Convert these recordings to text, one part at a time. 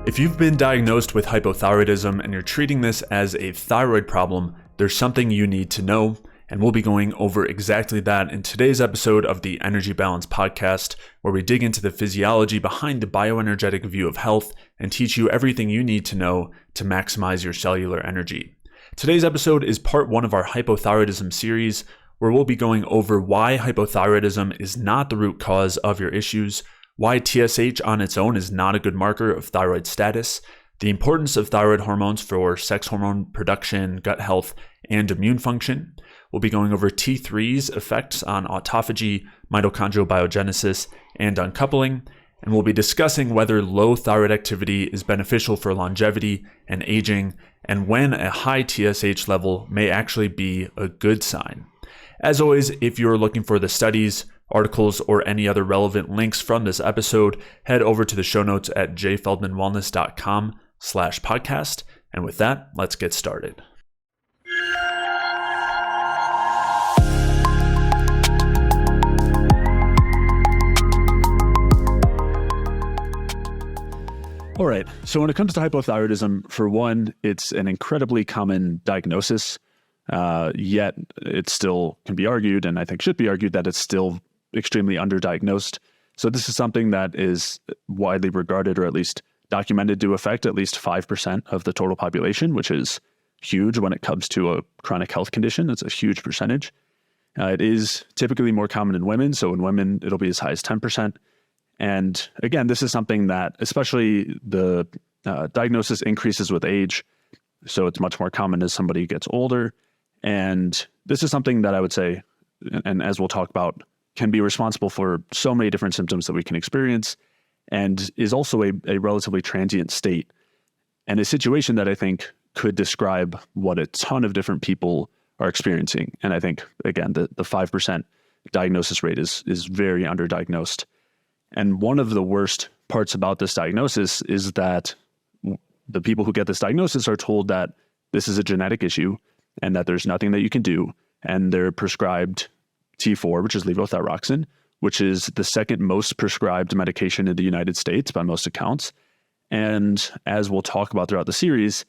If you've been diagnosed with hypothyroidism and you're treating this as a thyroid problem, there's something you need to know, and we'll be going over exactly that in today's episode of the Energy Balance Podcast, where we dig into the physiology behind the bioenergetic view of health and teach you everything you need to know to maximize your cellular energy. Today's episode is part one of our hypothyroidism series, where we'll be going over why hypothyroidism is not the root cause of your issues, why TSH on its own is not a good marker of thyroid status, the importance of thyroid hormones for sex hormone production, gut health, and immune function. We'll be going over T3's effects on autophagy, mitochondrial biogenesis, and uncoupling, and we'll be discussing whether low thyroid activity is beneficial for longevity and aging, and when a high TSH level may actually be a good sign. As always, if you're looking for the studies, articles, or any other relevant links from this episode, head over to the show notes at jfeldmanwellness.com/podcast. And with that, let's get started. All right, so when it comes to hypothyroidism, for one, it's an incredibly common diagnosis, yet it still can be argued, and I think should be argued, that it's still extremely underdiagnosed. So this is something that is widely regarded, or at least documented, to affect at least 5% of the total population, which is huge when it comes to a chronic health condition. It's a huge percentage. It is typically more common in women. So in women, it'll be as high as 10%. And again, this is something that, especially the diagnosis increases with age. So it's much more common as somebody gets older. And this is something that I would say, and as we'll talk about, can be responsible for so many different symptoms that we can experience, and is also a relatively transient state, and a situation that I think could describe what a ton of different people are experiencing. And I think, again, the 5% diagnosis rate is very underdiagnosed. And one of the worst parts about this diagnosis is that the people who get this diagnosis are told that this is a genetic issue and that there's nothing that you can do, and they're prescribed T4, which is levothyroxine, which is the second most prescribed medication in the United States by most accounts. And as we'll talk about throughout the series,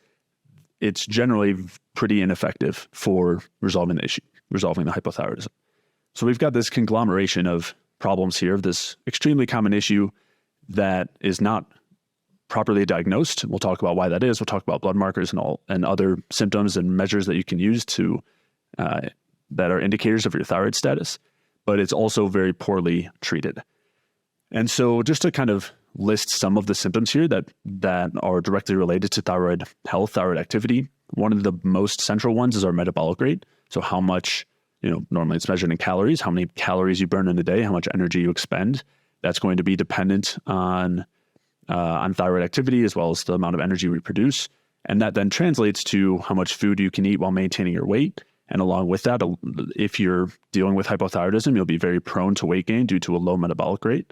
it's generally pretty ineffective for resolving the issue, resolving the hypothyroidism. So we've got this conglomeration of problems here, of this extremely common issue that is not properly diagnosed. We'll talk about why that is. We'll talk about blood markers and other symptoms and measures that you can use to that are indicators of your thyroid status, but it's also very poorly treated. And so just to kind of list some of the symptoms here that are directly related to thyroid health, thyroid activity, one of the most central ones is our metabolic rate. So how much, normally it's measured in calories, how many calories you burn in a day, how much energy you expend. That's going to be dependent on thyroid activity, as well as the amount of energy we produce. And that then translates to how much food you can eat while maintaining your weight. And along with that, if you're dealing with hypothyroidism, you'll be very prone to weight gain due to a low metabolic rate.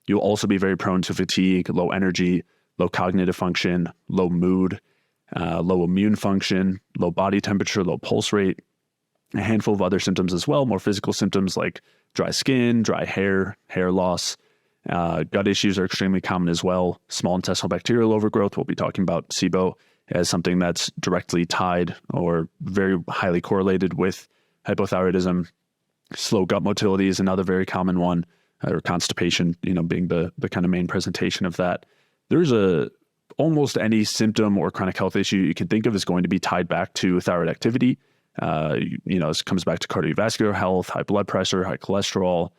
You'll also be very prone to fatigue, low energy, low cognitive function, low mood, low immune function, low body temperature, low pulse rate, a handful of other symptoms as well, more physical symptoms like dry skin, dry hair, hair loss. Gut issues are extremely common as well. Small intestinal bacterial overgrowth, we'll be talking about SIBO as something that's directly tied or very highly correlated with hypothyroidism. Slow gut motility is another very common one, or constipation, being the kind of main presentation of that. There's almost any symptom or chronic health issue you can think of is going to be tied back to thyroid activity. This comes back to cardiovascular health, high blood pressure, high cholesterol.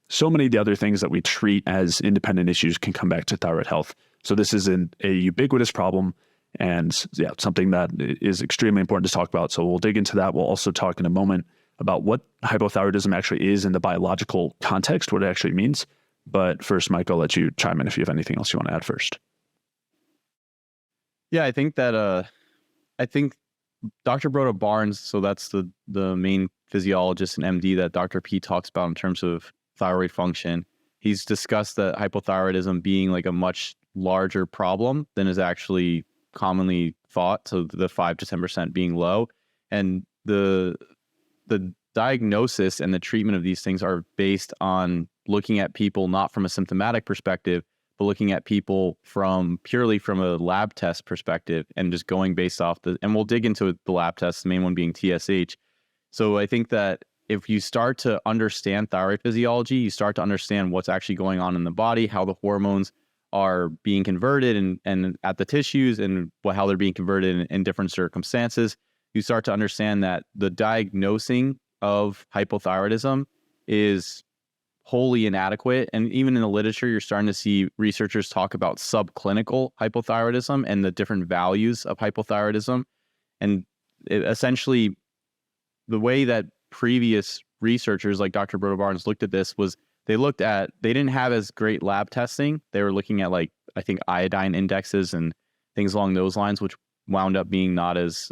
So many of the other things that we treat as independent issues can come back to thyroid health. So this is a ubiquitous problem, and something that is extremely important to talk about. So we'll dig into that. We'll also talk in a moment about what hypothyroidism actually is in the biological context, what it actually means. But first, Mike, I'll let you chime in if you have anything else you want to add first. Yeah, I think that Dr. Broda Barnes, so that's the main physiologist and MD that Dr. P talks about in terms of thyroid function. He's discussed that hypothyroidism being like a much larger problem than is actually commonly thought. So the 5 to 10% being low, and the diagnosis and the treatment of these things are based on looking at people not from a symptomatic perspective, but looking at people purely from a lab test perspective and just going based off and we'll dig into the lab tests, the main one being TSH. So I think that if you start to understand thyroid physiology, you start to understand what's actually going on in the body, how the hormones are being converted and at the tissues and how they're being converted in different circumstances. You start to understand that the diagnosing of hypothyroidism is wholly inadequate. And even in the literature, you're starting to see researchers talk about subclinical hypothyroidism and the different values of hypothyroidism. And essentially, the way that previous researchers like Dr. Broda Barnes looked at this was they didn't have as great lab testing. They were looking at I think iodine indexes and things along those lines, which wound up being not as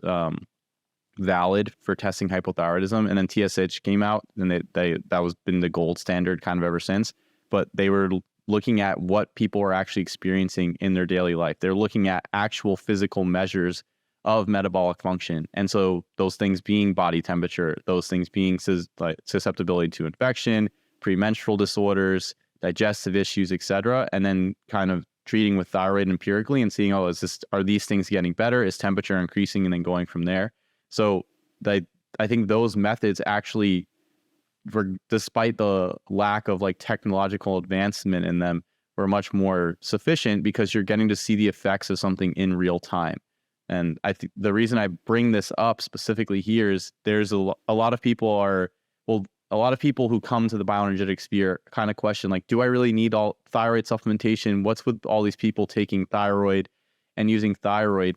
valid for testing hypothyroidism. And then TSH came out, and that was been the gold standard kind of ever since. But they were looking at what people are actually experiencing in their daily life. They're looking at actual physical measures of metabolic function. And so those things being body temperature, those things being susceptibility to infection, premenstrual disorders, digestive issues, etc., and then kind of treating with thyroid empirically and seeing, are these things getting better? Is temperature increasing? And then going from there. So I think those methods actually, despite the lack of technological advancement in them, were much more sufficient because you're getting to see the effects of something in real time. And I think the reason I bring this up specifically here is there's a lot of people who come to the bioenergetics sphere kind of question, do I really need all thyroid supplementation? What's with all these people taking thyroid and using thyroid?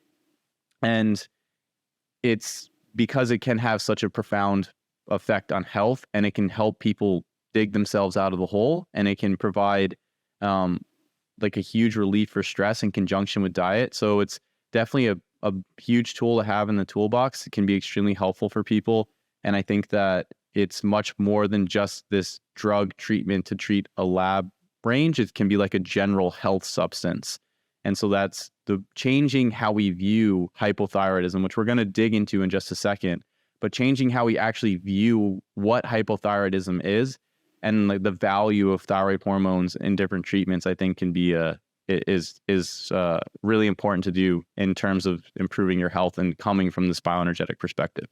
And it's because it can have such a profound effect on health, and it can help people dig themselves out of the hole, and it can provide a huge relief for stress in conjunction with diet. So it's definitely a huge tool to have in the toolbox. It can be extremely helpful for people. And I think that it's much more than just this drug treatment to treat a lab range. It can be like a general health substance. And so that's the changing how we view hypothyroidism, which we're going to dig into in just a second, but changing how we actually view what hypothyroidism is and the value of thyroid hormones in different treatments, I think can be is really important to do in terms of improving your health and coming from this bioenergetic perspective.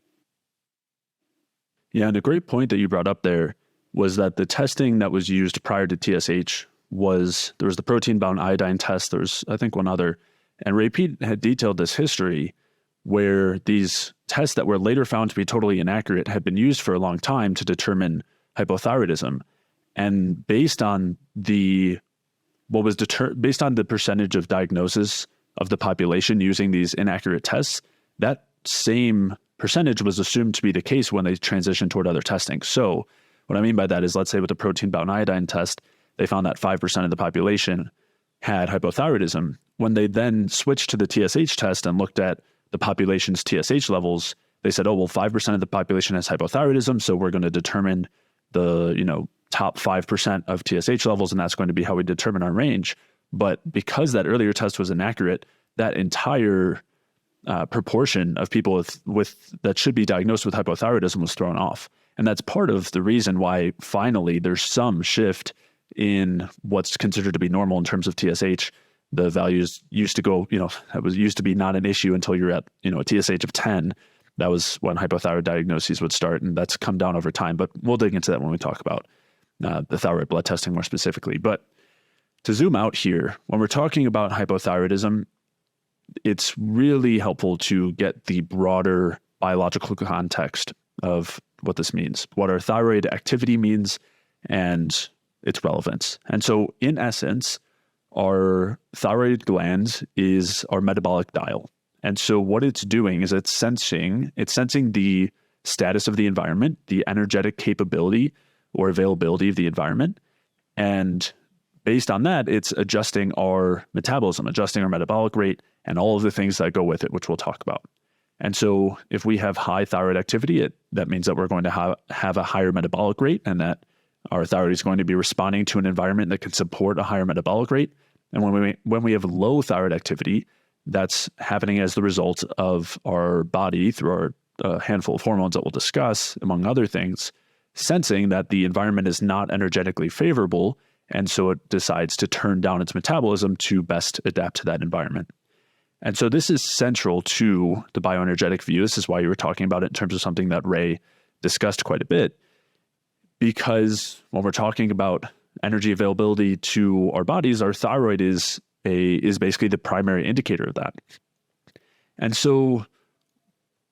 Yeah, and a great point that you brought up there was that the testing that was used prior to TSH there was the protein-bound iodine test, there's I think one other, and Ray Peat had detailed this history where these tests that were later found to be totally inaccurate had been used for a long time to determine hypothyroidism. And based on the percentage of diagnosis of the population using these inaccurate tests, that same percentage was assumed to be the case when they transitioned toward other testing. So what I mean by that is, let's say with the protein-bound iodine test, they found that 5% of the population had hypothyroidism. When they then switched to the TSH test and looked at the population's TSH levels, they said, 5% of the population has hypothyroidism, so we're going to determine the top 5% of TSH levels, and that's going to be how we determine our range. But because that earlier test was inaccurate, that entire proportion of people with that should be diagnosed with hypothyroidism was thrown off. And that's part of the reason why finally there's some shift in what's considered to be normal in terms of TSH. The values used to go, that was used to be not an issue until you're at, a TSH of 10. That was when hypothyroid diagnoses would start, and that's come down over time. But we'll dig into that when we talk about the thyroid blood testing more specifically. But to zoom out here, when we're talking about hypothyroidism, it's really helpful to get the broader biological context of what this means, what our thyroid activity means, and its relevance. And so in essence, our thyroid gland is our metabolic dial. And so what it's doing is it's sensing the status of the environment, the energetic capability or availability of the environment. And based on that, it's adjusting our metabolism, adjusting our metabolic rate, and all of the things that go with it, which we'll talk about. And so if we have high thyroid activity, that means that we're going to have a higher metabolic rate, and that our thyroid is going to be responding to an environment that can support a higher metabolic rate. And when we have low thyroid activity, that's happening as the result of our body, through our handful of hormones that we'll discuss, among other things, sensing that the environment is not energetically favorable, And so it decides to turn down its metabolism to best adapt to that environment. And so this is central to the bioenergetic view. This is why you were talking about it in terms of something that Ray discussed quite a bit, because when we're talking about energy availability to our bodies, our thyroid is basically the primary indicator of that. And so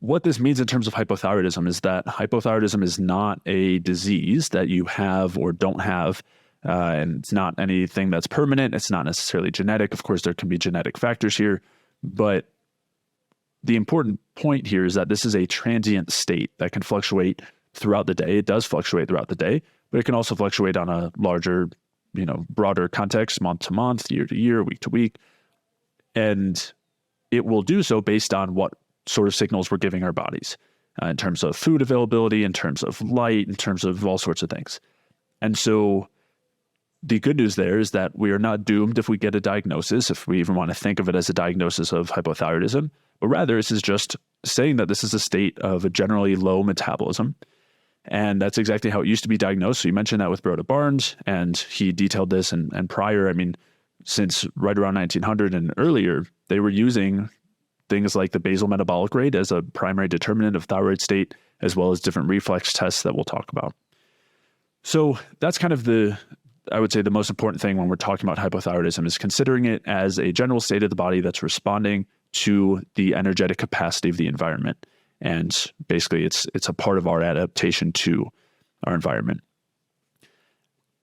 what this means in terms of hypothyroidism is that hypothyroidism is not a disease that you have or don't have, and it's not anything that's permanent. It's not necessarily genetic. Of course, there can be genetic factors here, but the important point here is that this is a transient state that can fluctuate throughout the day. It does fluctuate throughout the day, but it can also fluctuate on a larger, broader context, month to month, year to year, week to week. And it will do so based on what sort of signals we're giving our bodies in terms of food availability, in terms of light, in terms of all sorts of things. And so the good news there is that we are not doomed if we get a diagnosis, if we even want to think of it as a diagnosis of hypothyroidism, but rather this is just saying that this is a state of a generally low metabolism. And that's exactly how it used to be diagnosed. So you mentioned that with Broda Barnes, and he detailed this and prior, since right around 1900 and earlier, they were using things like the basal metabolic rate as a primary determinant of thyroid state, as well as different reflex tests that we'll talk about. So that's kind of I would say the most important thing when we're talking about hypothyroidism is considering it as a general state of the body that's responding to the energetic capacity of the environment. And basically it's a part of our adaptation to our environment.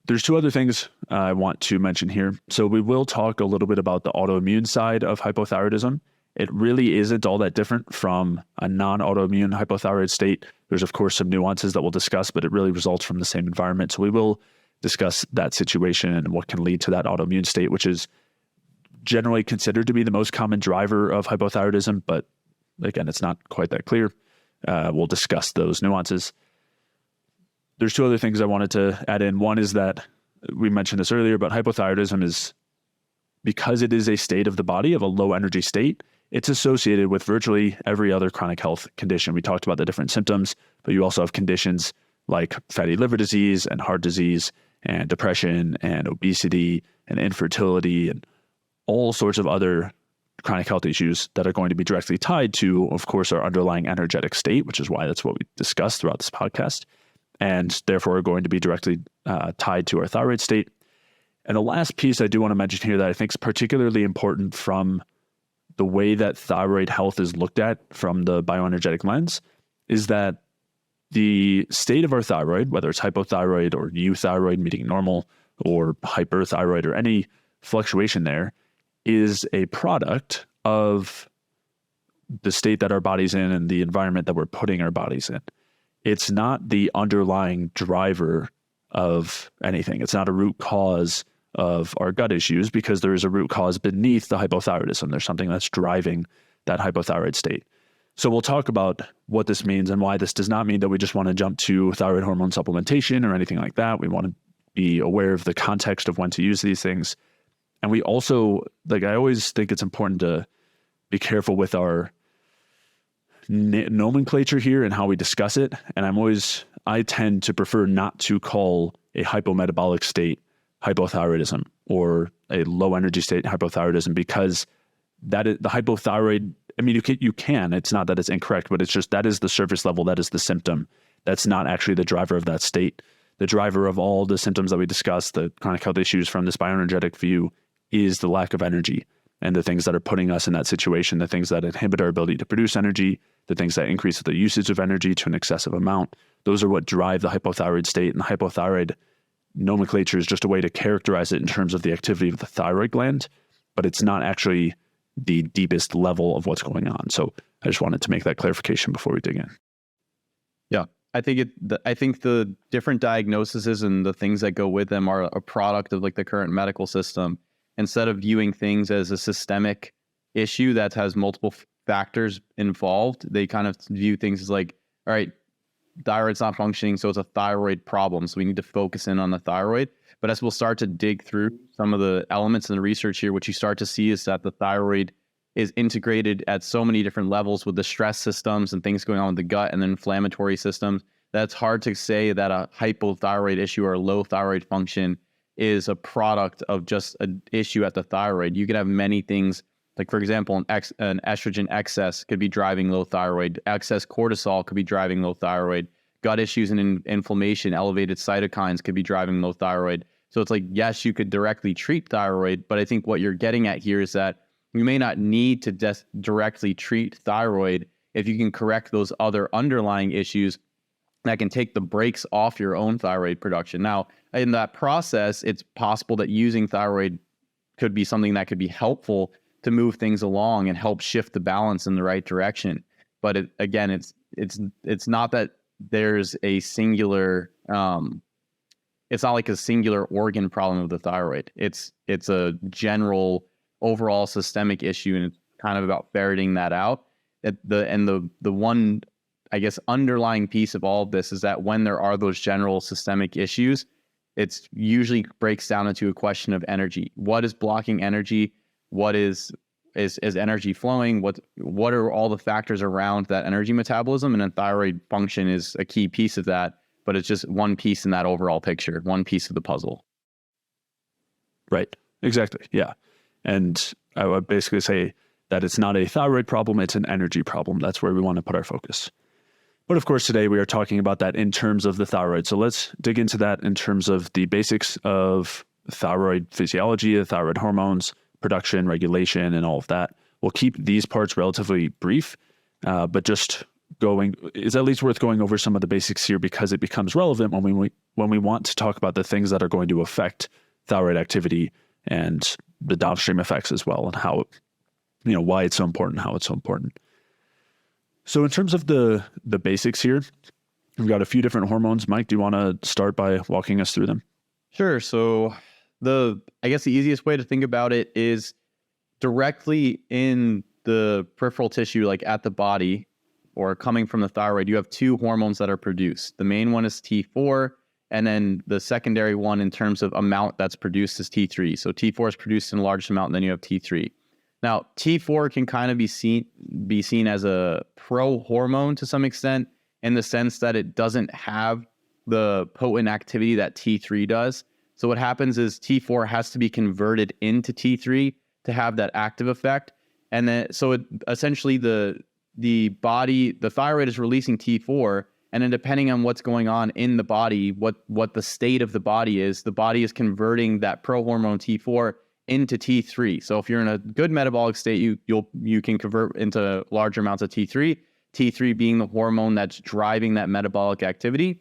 There's two other things I want to mention here. So we will talk a little bit about the autoimmune side of hypothyroidism. It really isn't all that different from a non-autoimmune hypothyroid state. There's, of course, some nuances that we'll discuss, but it really results from the same environment. So we will discuss that situation and what can lead to that autoimmune state, which is generally considered to be the most common driver of hypothyroidism. But again, it's not quite that clear. We'll discuss those nuances. There's two other things I wanted to add in. One is that we mentioned this earlier, but hypothyroidism is, because it is a state of the body, of a low energy state, it's associated with virtually every other chronic health condition. We talked about the different symptoms, but you also have conditions like fatty liver disease and heart disease and depression and obesity and infertility and all sorts of other chronic health issues that are going to be directly tied to, of course, our underlying energetic state, which is why that's what we discussed throughout this podcast, and therefore are going to be directly tied to our thyroid state. And the last piece I do want to mention here that I think is particularly important from the way that thyroid health is looked at from the bioenergetic lens is that the state of our thyroid, whether it's hypothyroid or euthyroid, meaning normal, or hyperthyroid, or any fluctuation there, is a product of the state that our body's in and the environment that we're putting our bodies in. It's not the underlying driver of anything. It's not a root cause of our gut issues, because there is a root cause beneath the hypothyroidism. There's something that's driving that hypothyroid state. So we'll talk about what this means and why this does not mean that we just want to jump to thyroid hormone supplementation or anything like that. We want to be aware of the context of when to use these things. And we also, I always think it's important to be careful with our nomenclature here and how we discuss it. And I tend to prefer not to call a hypometabolic state hypothyroidism or a low energy state hypothyroidism, because that is the hypothyroid. You can, it's not that it's incorrect, but it's just, that is the surface level. That is the symptom. That's not actually the driver of that state. The driver of all the symptoms that we discussed, the chronic health issues from this bioenergetic view, is the lack of energy and the things that are putting us in that situation, the things that inhibit our ability to produce energy, the things that increase the usage of energy to an excessive amount. Those are what drive the hypothyroid state, and the hypothyroid nomenclature is just a way to characterize it in terms of the activity of the thyroid gland, but it's not actually the deepest level of what's going on. So I just wanted to make that clarification before we dig in. Yeah, I think the different diagnoses and the things that go with them are a product of the current medical system. Instead of viewing things as a systemic issue that has multiple factors involved, they kind of view things as all right, thyroid's not functioning, so it's a thyroid problem. So we need to focus in on the thyroid. But as we'll start to dig through some of the elements in the research here, what you start to see is that the thyroid is integrated at so many different levels with the stress systems and things going on with the gut and the inflammatory systems. That's hard to say that a hypothyroid issue or a low thyroid function is a product of just an issue at the thyroid. You can have many things, like for example, an estrogen excess could be driving low thyroid. Excess cortisol could be driving low thyroid. Gut issues and inflammation, elevated cytokines could be driving low thyroid. So it's like, yes, you could directly treat thyroid, but I think what you're getting at here is that you may not need to directly treat thyroid if you can correct those other underlying issues that can take the brakes off your own thyroid production. Now, in that process, it's possible that using thyroid could be something that could be helpful to move things along and help shift the balance in the right direction. But it's not that there's a singular, it's not like a singular organ problem of the thyroid. It's a general overall systemic issue, and it's kind of about ferreting that out. The one, I guess, underlying piece of all of this is that when there are those general systemic issues, it's usually breaks down into a question of energy. What is blocking energy? What is energy flowing? What are all the factors around that energy metabolism? And then thyroid function is a key piece of that, but it's just one piece in that overall picture, one piece of the puzzle. Right. Exactly. Yeah. And I would basically say that it's not a thyroid problem, it's an energy problem. That's where we want to put our focus. But of course, today we are talking about that in terms of the thyroid. So let's dig into that in terms of the basics of thyroid physiology, the thyroid hormones, production, regulation, and all of that. We'll keep these parts relatively brief, but just it's at least worth going over some of the basics here because it becomes relevant when we want to talk about the things that are going to affect thyroid activity and the downstream effects as well, and how, why it's so important, how it's so important. So in terms of the basics here, we've got a few different hormones. Mike, do you want to start by walking us through them? Sure. So I guess the easiest way to think about it is directly in the peripheral tissue, like at the body or coming from the thyroid, you have two hormones that are produced. The main one is T4, and then the secondary one in terms of amount that's produced is T3. So T4 is produced in a large amount, and then you have T3. Now, T4 can kind of be seen as a pro-hormone to some extent, in the sense that it doesn't have the potent activity that T3 does. So what happens is T4 has to be converted into T3 to have that active effect. And then, essentially the thyroid is releasing T4, and then depending on what's going on in the body, what the state of the body is converting that pro-hormone T4 into T3. So if you're in a good metabolic state, you can convert into larger amounts of T3, T3 being the hormone that's driving that metabolic activity.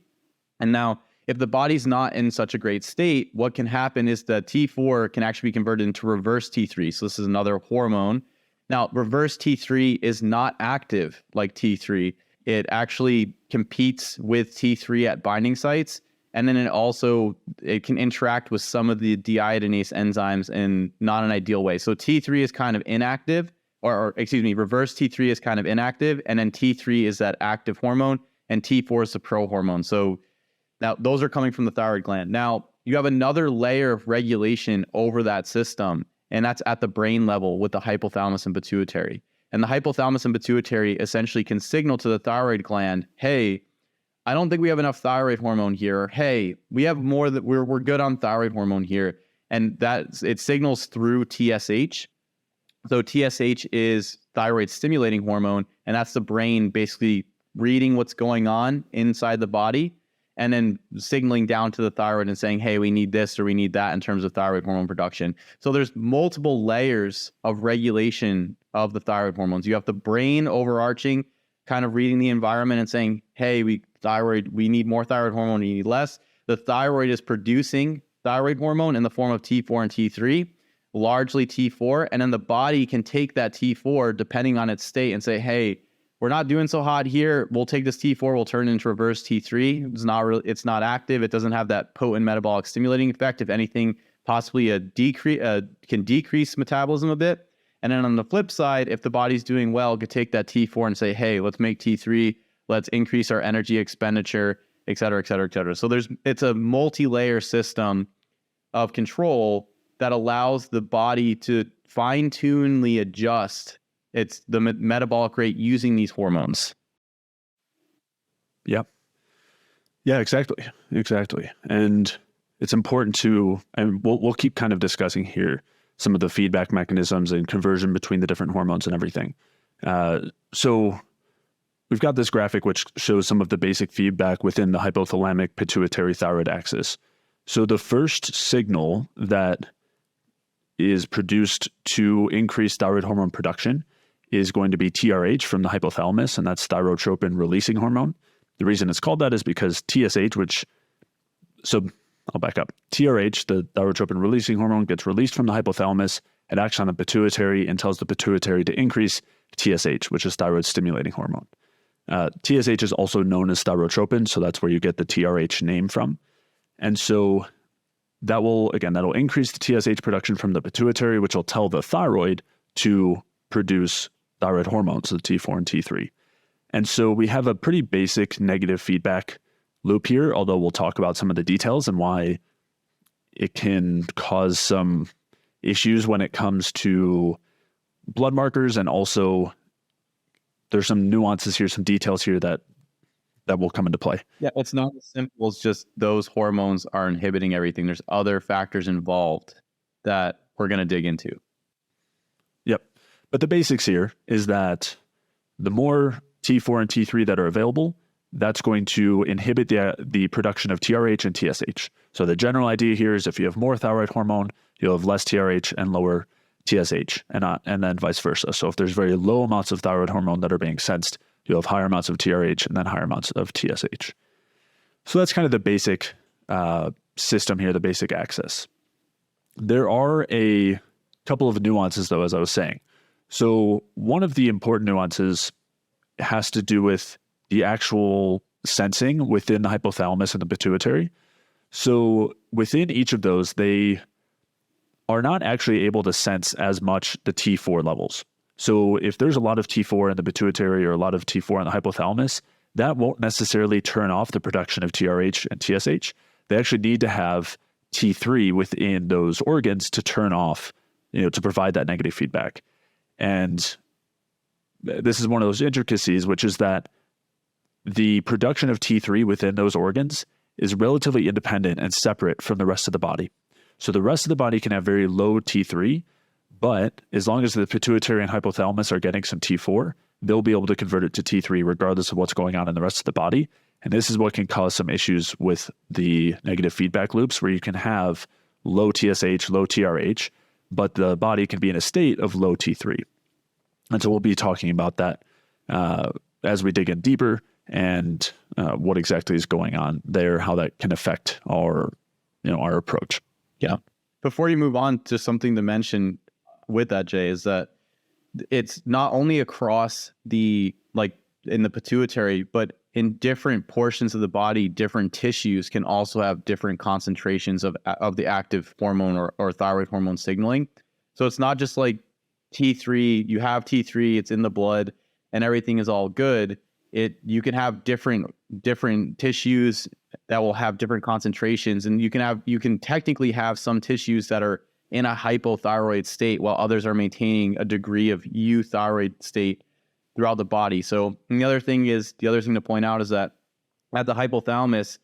And now, if the body's not in such a great state, what can happen is that T4 can actually be converted into reverse T3. So this is another hormone. Now, reverse T3 is not active like T3. It actually competes with T3 at binding sites. And then it can interact with some of the deiodinase enzymes in not an ideal way. So T3 is kind of inactive, reverse T3 is kind of inactive. And then T3 is that active hormone, and T4 is the pro-hormone. So now, those are coming from the thyroid gland. Now, you have another layer of regulation over that system, and that's at the brain level with the hypothalamus and pituitary. And the hypothalamus and pituitary essentially can signal to the thyroid gland, hey, I don't think we have enough thyroid hormone here. Hey, we have more that we're good on thyroid hormone here. And it signals through TSH. So TSH is thyroid stimulating hormone, and that's the brain basically reading what's going on inside the body, and then signaling down to the thyroid and saying, hey, we need this or we need that in terms of thyroid hormone production. So there's multiple layers of regulation of the thyroid hormones. You have the brain overarching, kind of reading the environment and saying, hey, we need more thyroid hormone, we need less. The thyroid is producing thyroid hormone in the form of T4 and T3, largely T4. And then the body can take that T4, depending on its state, and say, hey, we're not doing so hot here. We'll take this T4, we'll turn it into reverse T3. It's not active. It doesn't have that potent metabolic stimulating effect. If anything, possibly can decrease metabolism a bit. And then on the flip side, if the body's doing well, it could take that T4 and say, hey, let's make T3, let's increase our energy expenditure, et cetera, et cetera, et cetera. So it's a multi-layer system of control that allows the body to fine-tunely adjust the metabolic rate using these hormones. Yeah. Yeah, exactly. And it's important to, and we'll keep kind of discussing here some of the feedback mechanisms and conversion between the different hormones and everything. So we've got this graphic which shows some of the basic feedback within the hypothalamic-pituitary-thyroid axis. So the first signal that is produced to increase thyroid hormone production is going to be TRH from the hypothalamus, and that's thyrotropin releasing hormone. The reason it's called that is because TSH, I'll back up. TRH, the thyrotropin releasing hormone, gets released from the hypothalamus. It acts on the pituitary and tells the pituitary to increase TSH, which is thyroid stimulating hormone. TSH is also known as thyrotropin, so that's where you get the TRH name from. And so that'll increase the TSH production from the pituitary, which will tell the thyroid to produce thyroid hormones, the T4 and T3. And so we have a pretty basic negative feedback loop here, although we'll talk about some of the details and why it can cause some issues when it comes to blood markers. And also there's some nuances here, some details here that will come into play. Yeah, it's not as simple as just those hormones are inhibiting everything. There's other factors involved that we're going to dig into. Yep. But the basics here is that the more T4 and T3 that are available, that's going to inhibit the production of TRH and TSH. So the general idea here is if you have more thyroid hormone, you'll have less TRH and lower TSH, and then vice versa. So if there's very low amounts of thyroid hormone that are being sensed, you'll have higher amounts of TRH and then higher amounts of TSH. So that's kind of the basic system here, the basic axis. There are a couple of nuances, though, as I was saying. So one of the important nuances has to do with the actual sensing within the hypothalamus and the pituitary. So within each of those, they are not actually able to sense as much the T4 levels. So if there's a lot of T4 in the pituitary or a lot of T4 in the hypothalamus, that won't necessarily turn off the production of TRH and TSH. They actually need to have T3 within those organs to turn off, to provide that negative feedback. And this is one of those intricacies, which is that the production of T3 within those organs is relatively independent and separate from the rest of the body. So the rest of the body can have very low T3, but as long as the pituitary and hypothalamus are getting some T4, they'll be able to convert it to T3 regardless of what's going on in the rest of the body. And this is what can cause some issues with the negative feedback loops, where you can have low TSH, low TRH, but the body can be in a state of low T3. And so we'll be talking about that as we dig in deeper and what exactly is going on there, how that can affect our approach. Yeah. Before you move on, just something to mention with that, Jay, is that it's not only across in the pituitary, but in different portions of the body, different tissues can also have different concentrations of the active hormone or thyroid hormone signaling. So it's not just like T3, you have T3, it's in the blood and everything is all good. You can have different tissues that will have different concentrations, and you can technically have some tissues that are in a hypothyroid state while others are maintaining a degree of euthyroid state throughout the body. So the other thing to point out is that at the hypothalamus,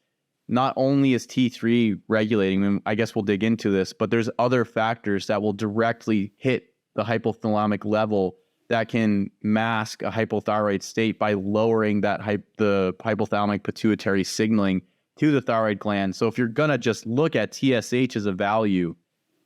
not only is T3 regulating, and I guess we'll dig into this, but there's other factors that will directly hit the hypothalamic level that can mask a hypothyroid state by lowering the hypothalamic pituitary signaling to the thyroid gland. So if you're going to just look at TSH as a value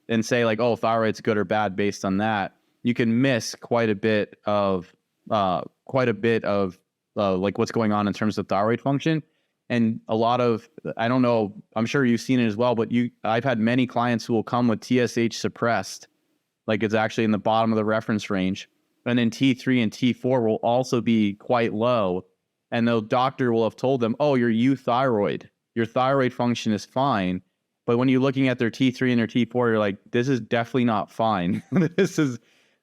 and say like, oh, thyroid's good or bad based on that, you can miss quite a bit of like what's going on in terms of thyroid function. And a lot of, I don't know, I'm sure you've seen it as well, but I've had many clients who will come with TSH suppressed, like it's actually in the bottom of the reference range. And then T3 and T4 will also be quite low. And the doctor will have told them, oh, you're euthyroid. Your thyroid function is fine. But when you're looking at their T3 and their T4, you're like, this is definitely not fine. This is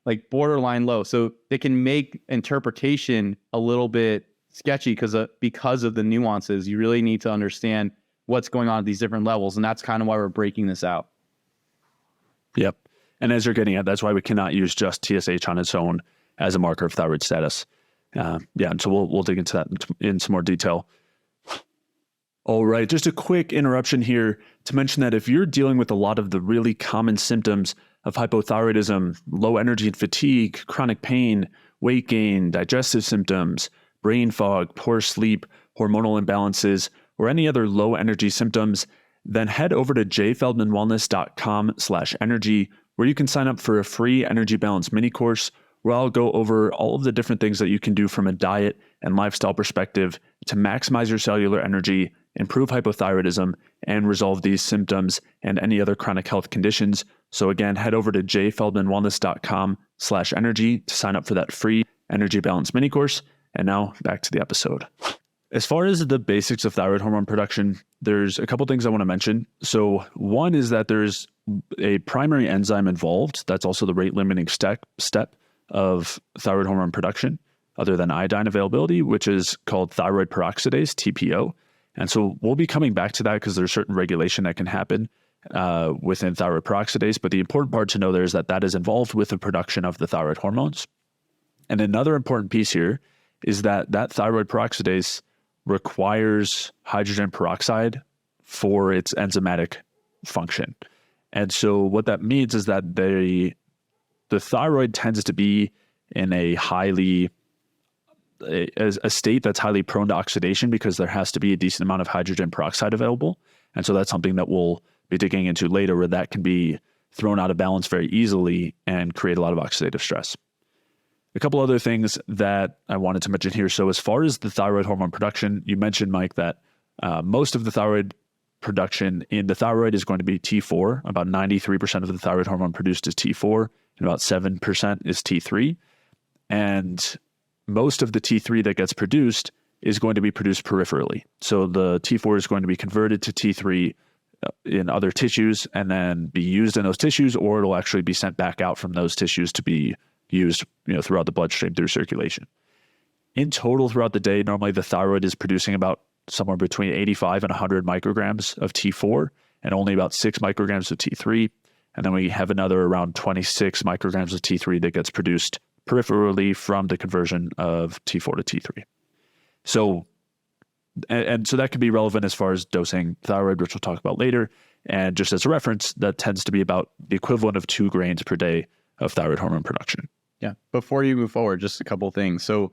like borderline low. So it can make interpretation a little bit sketchy because of the nuances. You really need to understand what's going on at these different levels. And that's kind of why we're breaking this out. Yep. And as you're getting at, that's why we cannot use just TSH on its own as a marker of thyroid status. And so we'll dig into that in some more detail. All right, just a quick interruption here to mention that if you're dealing with a lot of the really common symptoms of hypothyroidism, low energy and fatigue, chronic pain, weight gain, digestive symptoms, brain fog, poor sleep, hormonal imbalances, or any other low energy symptoms, then head over to jfeldmanwellness.com/energy, where you can sign up for a free energy balance mini course where I'll go over all of the different things that you can do from a diet and lifestyle perspective to maximize your cellular energy, improve hypothyroidism, and resolve these symptoms and any other chronic health conditions. So again, head over to jfeldmanwellness.com/energy to sign up for that free energy balance mini course. And now back to the episode. As far as the basics of thyroid hormone production, there's a couple things I want to mention. So one is that there's a primary enzyme involved. That's also the rate limiting step of thyroid hormone production, other than iodine availability, which is called thyroid peroxidase, TPO. And so we'll be coming back to that because there's certain regulation that can happen within thyroid peroxidase. But the important part to know there is that that is involved with the production of the thyroid hormones. And another important piece here is that that thyroid peroxidase requires hydrogen peroxide for its enzymatic function. And so what that means is that the thyroid tends to be in a state that's highly prone to oxidation because there has to be a decent amount of hydrogen peroxide available. And so that's something that we'll be digging into later, where that can be thrown out of balance very easily and create a lot of oxidative stress. A couple other things that I wanted to mention here. So as far as the thyroid hormone production, you mentioned, Mike, that most of the thyroid production in the thyroid is going to be T4. About 93% of the thyroid hormone produced is T4, and about 7% is T3. And most of the T3 that gets produced is going to be produced peripherally. So the T4 is going to be converted to T3 in other tissues and then be used in those tissues, or it'll actually be sent back out from those tissues to be used, throughout the bloodstream through circulation. In total, throughout the day, normally the thyroid is producing about somewhere between 85 and 100 micrograms of T4 and only about 6 micrograms of T3. And then we have another around 26 micrograms of T3 that gets produced peripherally from the conversion of T4 to T3. So, and so that can be relevant as far as dosing thyroid, which we'll talk about later. And just as a reference, that tends to be about the equivalent of 2 grains per day of thyroid hormone production. Yeah. Before you move forward, just a couple of things. So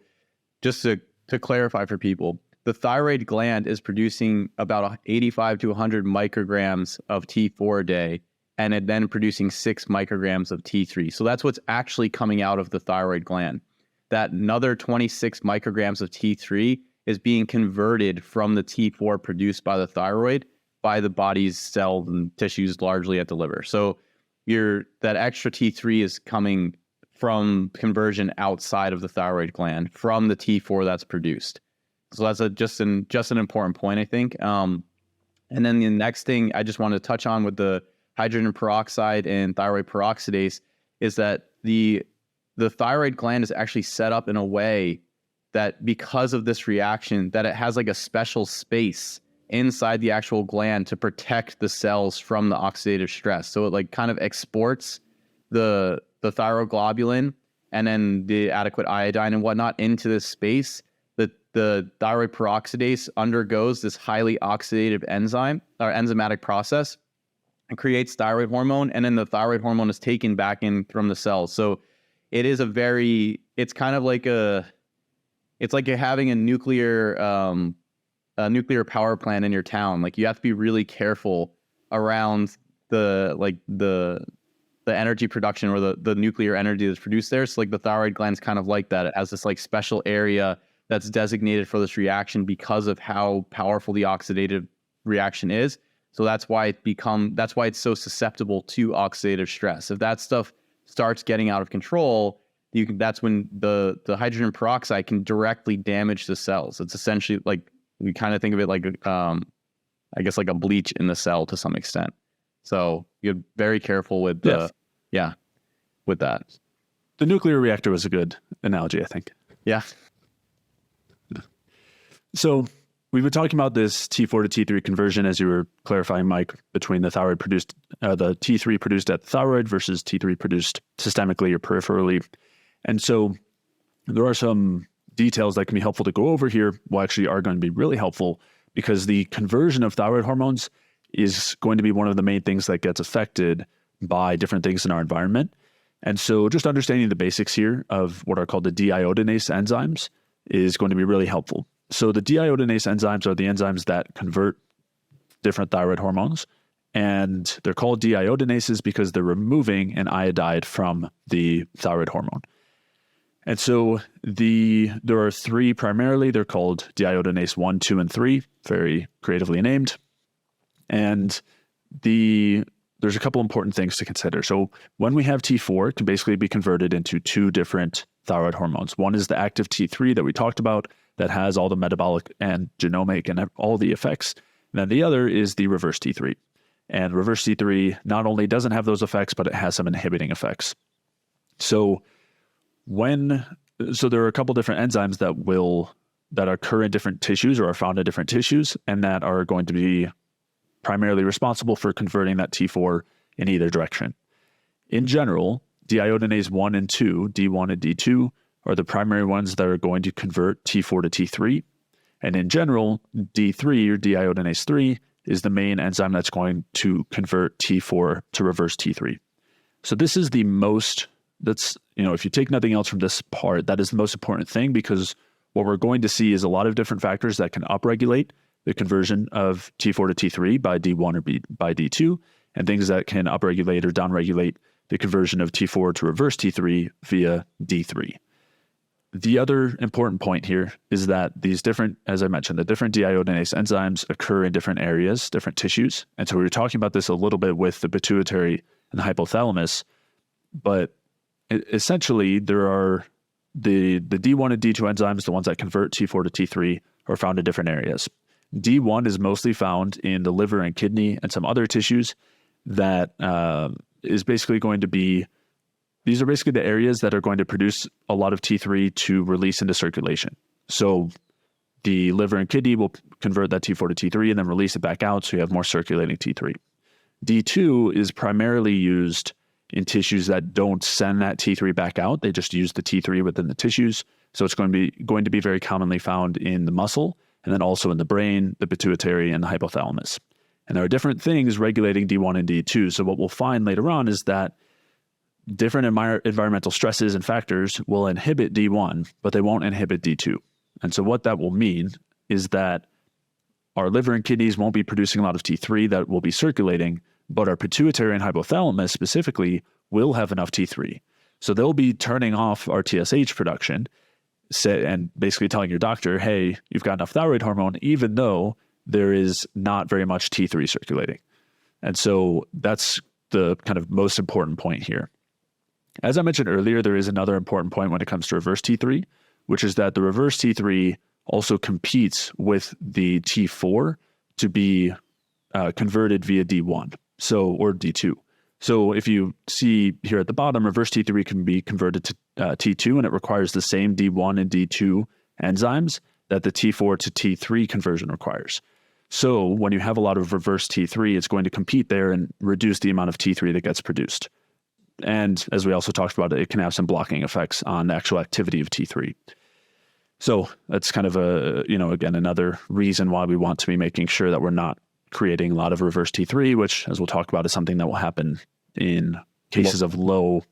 just to clarify for people, the thyroid gland is producing about 85 to 100 micrograms of T4 a day, and it then producing 6 micrograms of T3. So that's what's actually coming out of the thyroid gland. That another 26 micrograms of T3 is being converted from the T4 produced by the thyroid by the body's cells and tissues, largely at the liver. So that extra T3 is coming from conversion outside of the thyroid gland from the T4 that's produced. So that's just an important point, I think. And then the next thing I just wanted to touch on with the hydrogen peroxide and thyroid peroxidase is that the thyroid gland is actually set up in a way that because of this reaction, that it has like a special space inside the actual gland to protect the cells from the oxidative stress. So it like kind of exports the thyroglobulin and then the adequate iodine and whatnot into this space. The thyroid peroxidase undergoes this highly oxidative enzyme or enzymatic process and creates thyroid hormone. And then the thyroid hormone is taken back in from the cells. So it is it's kind of like it's like you're having a nuclear power plant in your town. Like you have to be really careful around the energy production or the nuclear energy that's produced there. So like the thyroid gland's kind of like that. It has this like special area that's designated for this reaction because of how powerful the oxidative reaction is. So that's why it's so susceptible to oxidative stress. If that stuff starts getting out of control, that's when the hydrogen peroxide can directly damage the cells. It's essentially like, we kind of think of it like, I guess like a bleach in the cell to some extent. So you're very careful with with that. The nuclear reactor was a good analogy, I think. Yeah. So we've been talking about this T4 to T3 conversion, as you were clarifying, Mike, between the thyroid produced, the T3 produced at the thyroid versus T3 produced systemically or peripherally. And so there are some details that can be helpful to go over here. Well, actually are going to be really helpful because the conversion of thyroid hormones is going to be one of the main things that gets affected by different things in our environment. And so just understanding the basics here of what are called the deiodinase enzymes is going to be really helpful. So the deiodinase enzymes are the enzymes that convert different thyroid hormones, and they're called deiodinases because they're removing an iodide from the thyroid hormone. And so there are three primarily. They're called deiodinase 1, 2, and 3, very creatively named. And there's a couple important things to consider. So when we have T4, it can basically be converted into two different thyroid hormones. One is the active T3 that we talked about that has all the metabolic and genomic and all the effects. And then the other is the reverse T3. And reverse T3 not only doesn't have those effects, but it has some inhibiting effects. So there are a couple different enzymes that occur in different tissues or are found in different tissues, and that are going to be primarily responsible for converting that T4 in either direction. In general, deiodinase 1 and 2, D1 and D2, are the primary ones that are going to convert T4 to T3. And in general, D3 or deiodinase 3 is the main enzyme that's going to convert T4 to reverse T3. So this is if you take nothing else from this part, that is the most important thing, because what we're going to see is a lot of different factors that can upregulate the conversion of T4 to T3 by D1 or by D2, and things that can upregulate or downregulate the conversion of T4 to reverse T3 via D3. The other important point here is that these different, as I mentioned, the different deiodinase enzymes occur in different areas, different tissues. And so we were talking about this a little bit with the pituitary and the hypothalamus, but essentially there are the D1 and D2 enzymes, the ones that convert T4 to T3, are found in different areas. D1 is mostly found in the liver and kidney and some other tissues that is basically going to be, these are basically the areas that are going to produce a lot of T3 to release into circulation. So the liver and kidney will convert that T4 to T3 and then release it back out, so you have more circulating T3. D2 is primarily used in tissues that don't send that T3 back out. They just use the T3 within the tissues. So it's going to be very commonly found in the muscle, and then also in the brain, the pituitary, and the hypothalamus. And there are different things regulating D1 and D2. So what we'll find later on is that different environmental stresses and factors will inhibit D1, but they won't inhibit D2. And so what that will mean is that our liver and kidneys won't be producing a lot of T3 that will be circulating, but our pituitary and hypothalamus specifically will have enough T3. So they'll be turning off our TSH production and basically telling your doctor, hey, you've got enough thyroid hormone, even though there is not very much T3 circulating. And so that's the kind of most important point here. As I mentioned earlier, there is another important point when it comes to reverse T3, which is that the reverse T3 also competes with the T4 to be converted via D1, or D2. So if you see here at the bottom, reverse T3 can be converted to T2, and it requires the same D1 and D2 enzymes that the T4 to T3 conversion requires. So when you have a lot of reverse T3, it's going to compete there and reduce the amount of T3 that gets produced. And as we also talked about, it can have some blocking effects on the actual activity of T3. So that's kind of again, another reason why we want to be making sure that we're not creating a lot of reverse T3, which, as we'll talk about, is something that will happen in cases of low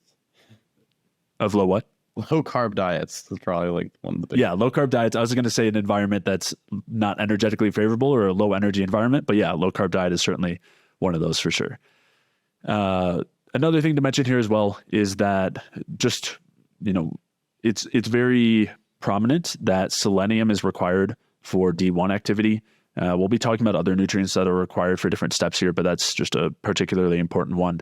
what? Low carb diets is probably like one of the big. Yeah, low carb diets. I was going to say an environment that's not energetically favorable or a low energy environment, but yeah, low carb diet is certainly one of those for sure. Another thing to mention here as well is that just, it's very prominent that selenium is required for D1 activity. We'll be talking about other nutrients that are required for different steps here, but that's just a particularly important one.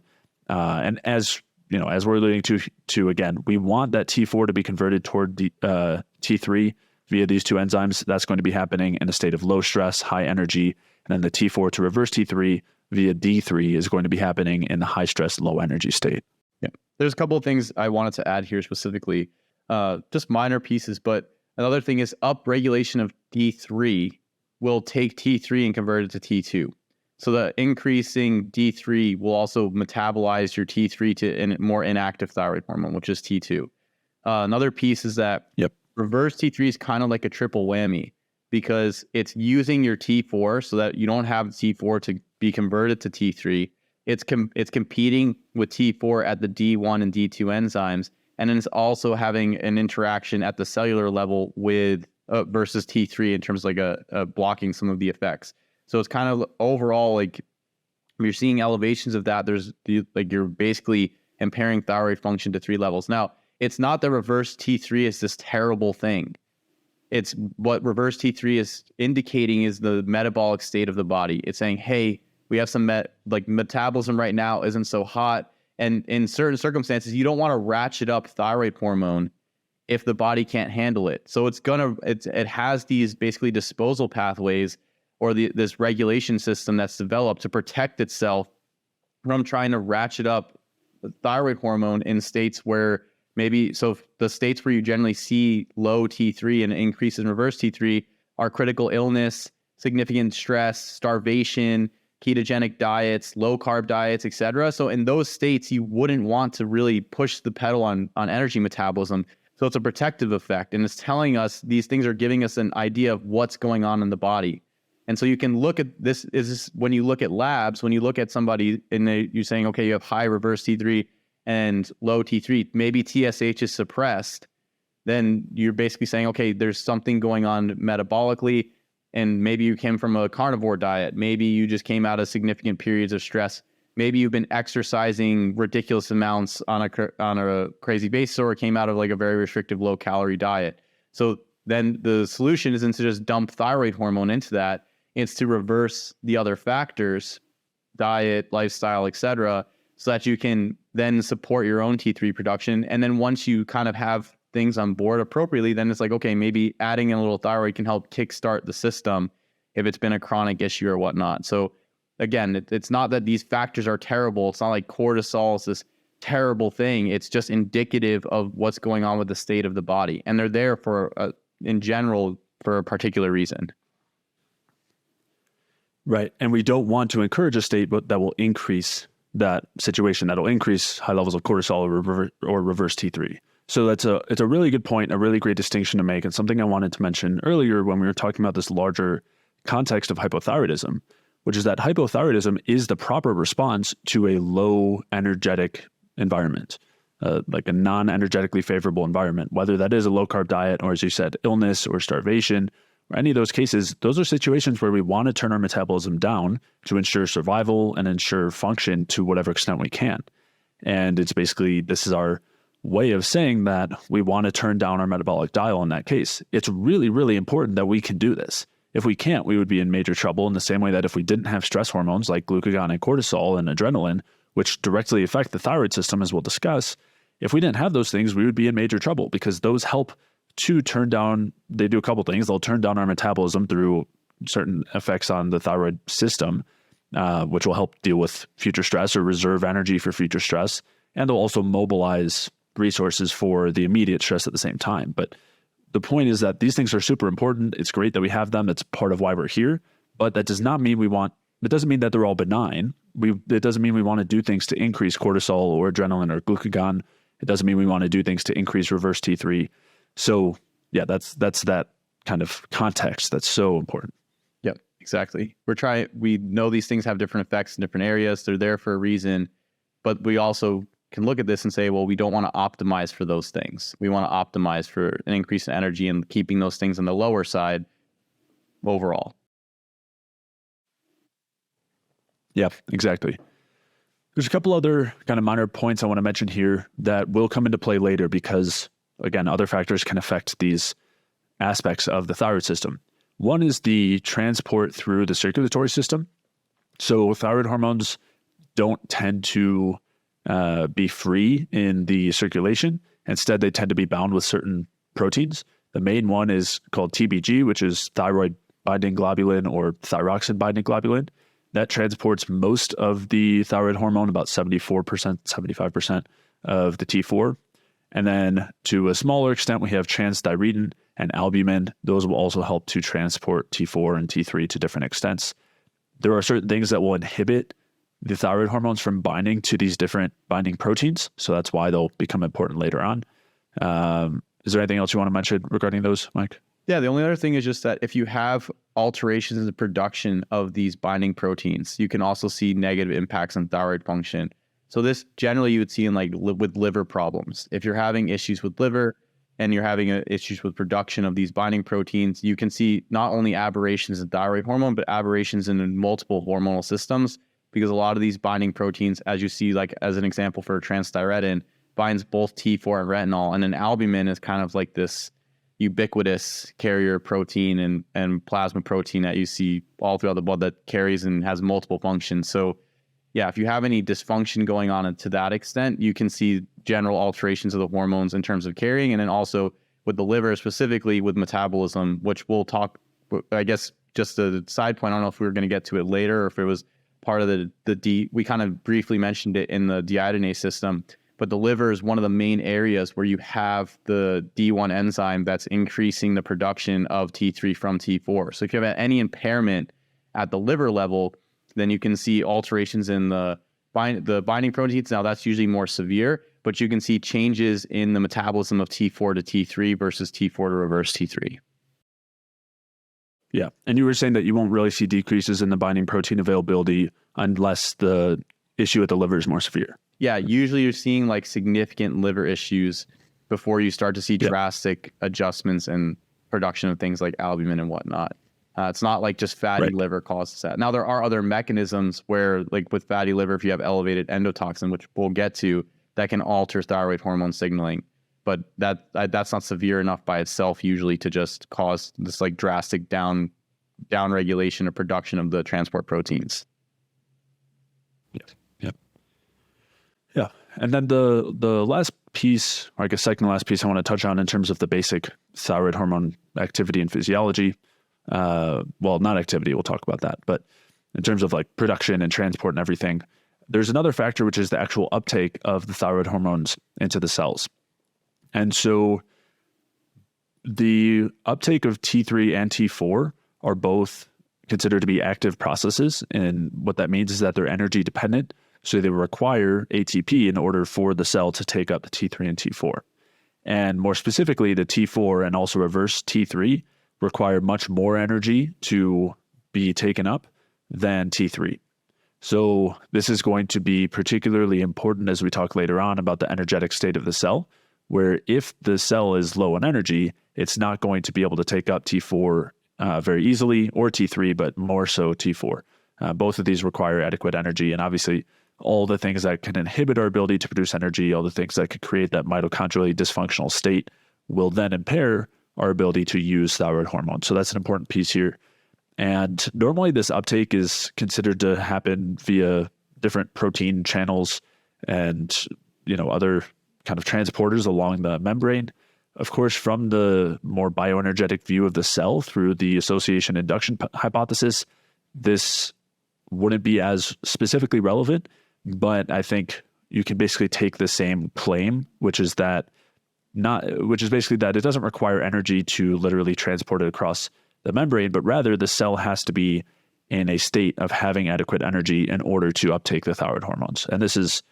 And as we're alluding to again, we want that T4 to be converted toward T3 via these two enzymes. That's going to be happening in a state of low stress, high energy, and then the T4 to reverse T3 via D3 is going to be happening in the high stress, low energy state. Yeah, there's a couple of things I wanted to add here specifically, just minor pieces, but another thing is upregulation of D3 will take T3 and convert it to T2. So the increasing D3 will also metabolize your T3 to a more inactive thyroid hormone, which is T2. Another piece is that reverse T3 is kind of like a triple whammy. because it's using your T4 so that you don't have T4 to be converted to T3. It's competing with T4 at the D1 and D2 enzymes, and then it's also having an interaction at the cellular level with versus T3 in terms of like a blocking some of the effects. So it's kind of overall like you're seeing elevations of that. You're basically impairing thyroid function to 3 levels. Now, it's not that reverse T3 is this terrible thing. It's what reverse T3 is indicating is the metabolic state of the body. It's saying, hey, we have some metabolism right now isn't so hot. And in certain circumstances, you don't want to ratchet up thyroid hormone if the body can't handle it. So it has these basically disposal pathways or this regulation system that's developed to protect itself from trying to ratchet up the thyroid hormone in states where so the states where you generally see low T3 and increase in reverse T3 are critical illness, significant stress, starvation, ketogenic diets, low carb diets, etc. So in those states, you wouldn't want to really push the pedal on energy metabolism. So it's a protective effect, and it's telling us these things are giving us an idea of what's going on in the body. And so you can look at this when you look at labs, when you look at somebody and you're saying, okay, you have high reverse T3 and low T3, maybe TSH is suppressed, then you're basically saying, okay, there's something going on metabolically, and maybe you came from a carnivore diet. Maybe you just came out of significant periods of stress. Maybe you've been exercising ridiculous amounts on a crazy basis, or came out of like a very restrictive low calorie diet. So then the solution isn't to just dump thyroid hormone into that. It's to reverse the other factors, diet, lifestyle, etc., so that you can then support your own T3 production. And then once you kind of have things on board appropriately, then it's like, okay, maybe adding in a little thyroid can help kickstart the system if it's been a chronic issue or whatnot. So again, it's not that these factors are terrible. It's not like cortisol is this terrible thing. It's just indicative of what's going on with the state of the body. And they're there in general, for a particular reason. Right. And we don't want to encourage a state that will increase that situation, that'll increase high levels of cortisol or reverse T3. So it's a really good point, a really great distinction to make, and something I wanted to mention earlier when we were talking about this larger context of hypothyroidism, which is that hypothyroidism is the proper response to a low energetic environment, like a non-energetically favorable environment, whether that is a low carb diet or, as you said, illness or starvation. Or any of those cases, those are situations where we want to turn our metabolism down to ensure survival and ensure function to whatever extent we can. And it's basically, this is our way of saying that we want to turn down our metabolic dial in that case. It's really, really important that we can do this. If we can't, we would be in major trouble, in the same way that if we didn't have stress hormones like glucagon and cortisol and adrenaline, which directly affect the thyroid system, as we'll discuss, if we didn't have those things, we would be in major trouble, because those help to turn down, they do a couple things. They'll turn down our metabolism through certain effects on the thyroid system, which will help deal with future stress or reserve energy for future stress. And they'll also mobilize resources for the immediate stress at the same time. But the point is that these things are super important. It's great that we have them. It's part of why we're here. But that does not mean it doesn't mean that they're all benign. It doesn't mean we want to do things to increase cortisol or adrenaline or glucagon. It doesn't mean we want to do things to increase reverse T3. So yeah, that's that kind of context that's so important. Yep, exactly. We know these things have different effects in different areas. They're there for a reason, but we also can look at this and say, well, we don't want to optimize for those things. We want to optimize for an increase in energy and keeping those things on the lower side overall. Yeah, exactly. There's a couple other kind of minor points I want to mention here that will come into play later, because again, other factors can affect these aspects of the thyroid system. One is the transport through the circulatory system. So thyroid hormones don't tend to be free in the circulation. Instead, they tend to be bound with certain proteins. The main one is called TBG, which is thyroid binding globulin or thyroxine binding globulin. That transports most of the thyroid hormone, about 74%, 75% of the T4. And then to a smaller extent, we have transthyretin and albumin. Those will also help to transport T4 and T3 to different extents. There are certain things that will inhibit the thyroid hormones from binding to these different binding proteins. So that's why they'll become important later on. Is there anything else you want to mention regarding those, Mike? Yeah, the only other thing is just that if you have alterations in the production of these binding proteins, you can also see negative impacts on thyroid function. So this generally you would see in like with liver problems. If you're having issues with liver and you're having issues with production of these binding proteins, you can see not only aberrations in thyroid hormone, but aberrations in multiple hormonal systems, because a lot of these binding proteins, as you see, like as an example for transthyretin, binds both T4 and retinol, and then albumin is kind of like this ubiquitous carrier protein and plasma protein that you see all throughout the blood that carries and has multiple functions. So yeah, if you have any dysfunction going on to that extent, you can see general alterations of the hormones in terms of carrying, and then also with the liver, specifically with metabolism, which we'll talk, I guess, just a side point. I don't know if we were going to get to it later or if it was part of we kind of briefly mentioned it in the deiodinase system, but the liver is one of the main areas where you have the D1 enzyme that's increasing the production of T3 from T4. So if you have any impairment at the liver level, then you can see alterations in the binding proteins. Now that's usually more severe, but you can see changes in the metabolism of T4 to T3 versus T4 to reverse T3. Yeah. And you were saying that you won't really see decreases in the binding protein availability unless the issue at the liver is more severe. Yeah, usually you're seeing like significant liver issues before you start to see drastic adjustments in production of things like albumin and whatnot. It's not like just fatty liver causes that. Now, there are other mechanisms where, like with fatty liver, if you have elevated endotoxin, which we'll get to, that can alter thyroid hormone signaling. But that's not severe enough by itself usually to just cause this like drastic down regulation of production of the transport proteins. Yeah. And then the last piece, or I guess second to last piece I want to touch on in terms of the basic thyroid hormone activity and physiology, well, not activity, we'll talk about that, but in terms of like production and transport and everything, there's another factor, which is the actual uptake of the thyroid hormones into the cells. And so the uptake of T3 and T4 are both considered to be active processes. And what that means is that they're energy dependent. So they require ATP in order for the cell to take up the T3 and T4. And more specifically, the T4 and also reverse T3 require much more energy to be taken up than T3. So this is going to be particularly important as we talk later on about the energetic state of the cell, where if the cell is low on energy, it's not going to be able to take up T4 very easily, or T3, but more so T4. Both of these require adequate energy, and obviously all the things that can inhibit our ability to produce energy, all the things that could create that mitochondrially dysfunctional state will then impair our ability to use thyroid hormone. So that's an important piece here. And normally this uptake is considered to happen via different protein channels and, other kind of transporters along the membrane. Of course, from the more bioenergetic view of the cell through the association induction hypothesis, this wouldn't be as specifically relevant, but I think you can basically take the same claim, which is basically that it doesn't require energy to literally transport it across the membrane, but rather the cell has to be in a state of having adequate energy in order to uptake the thyroid hormones. And this is,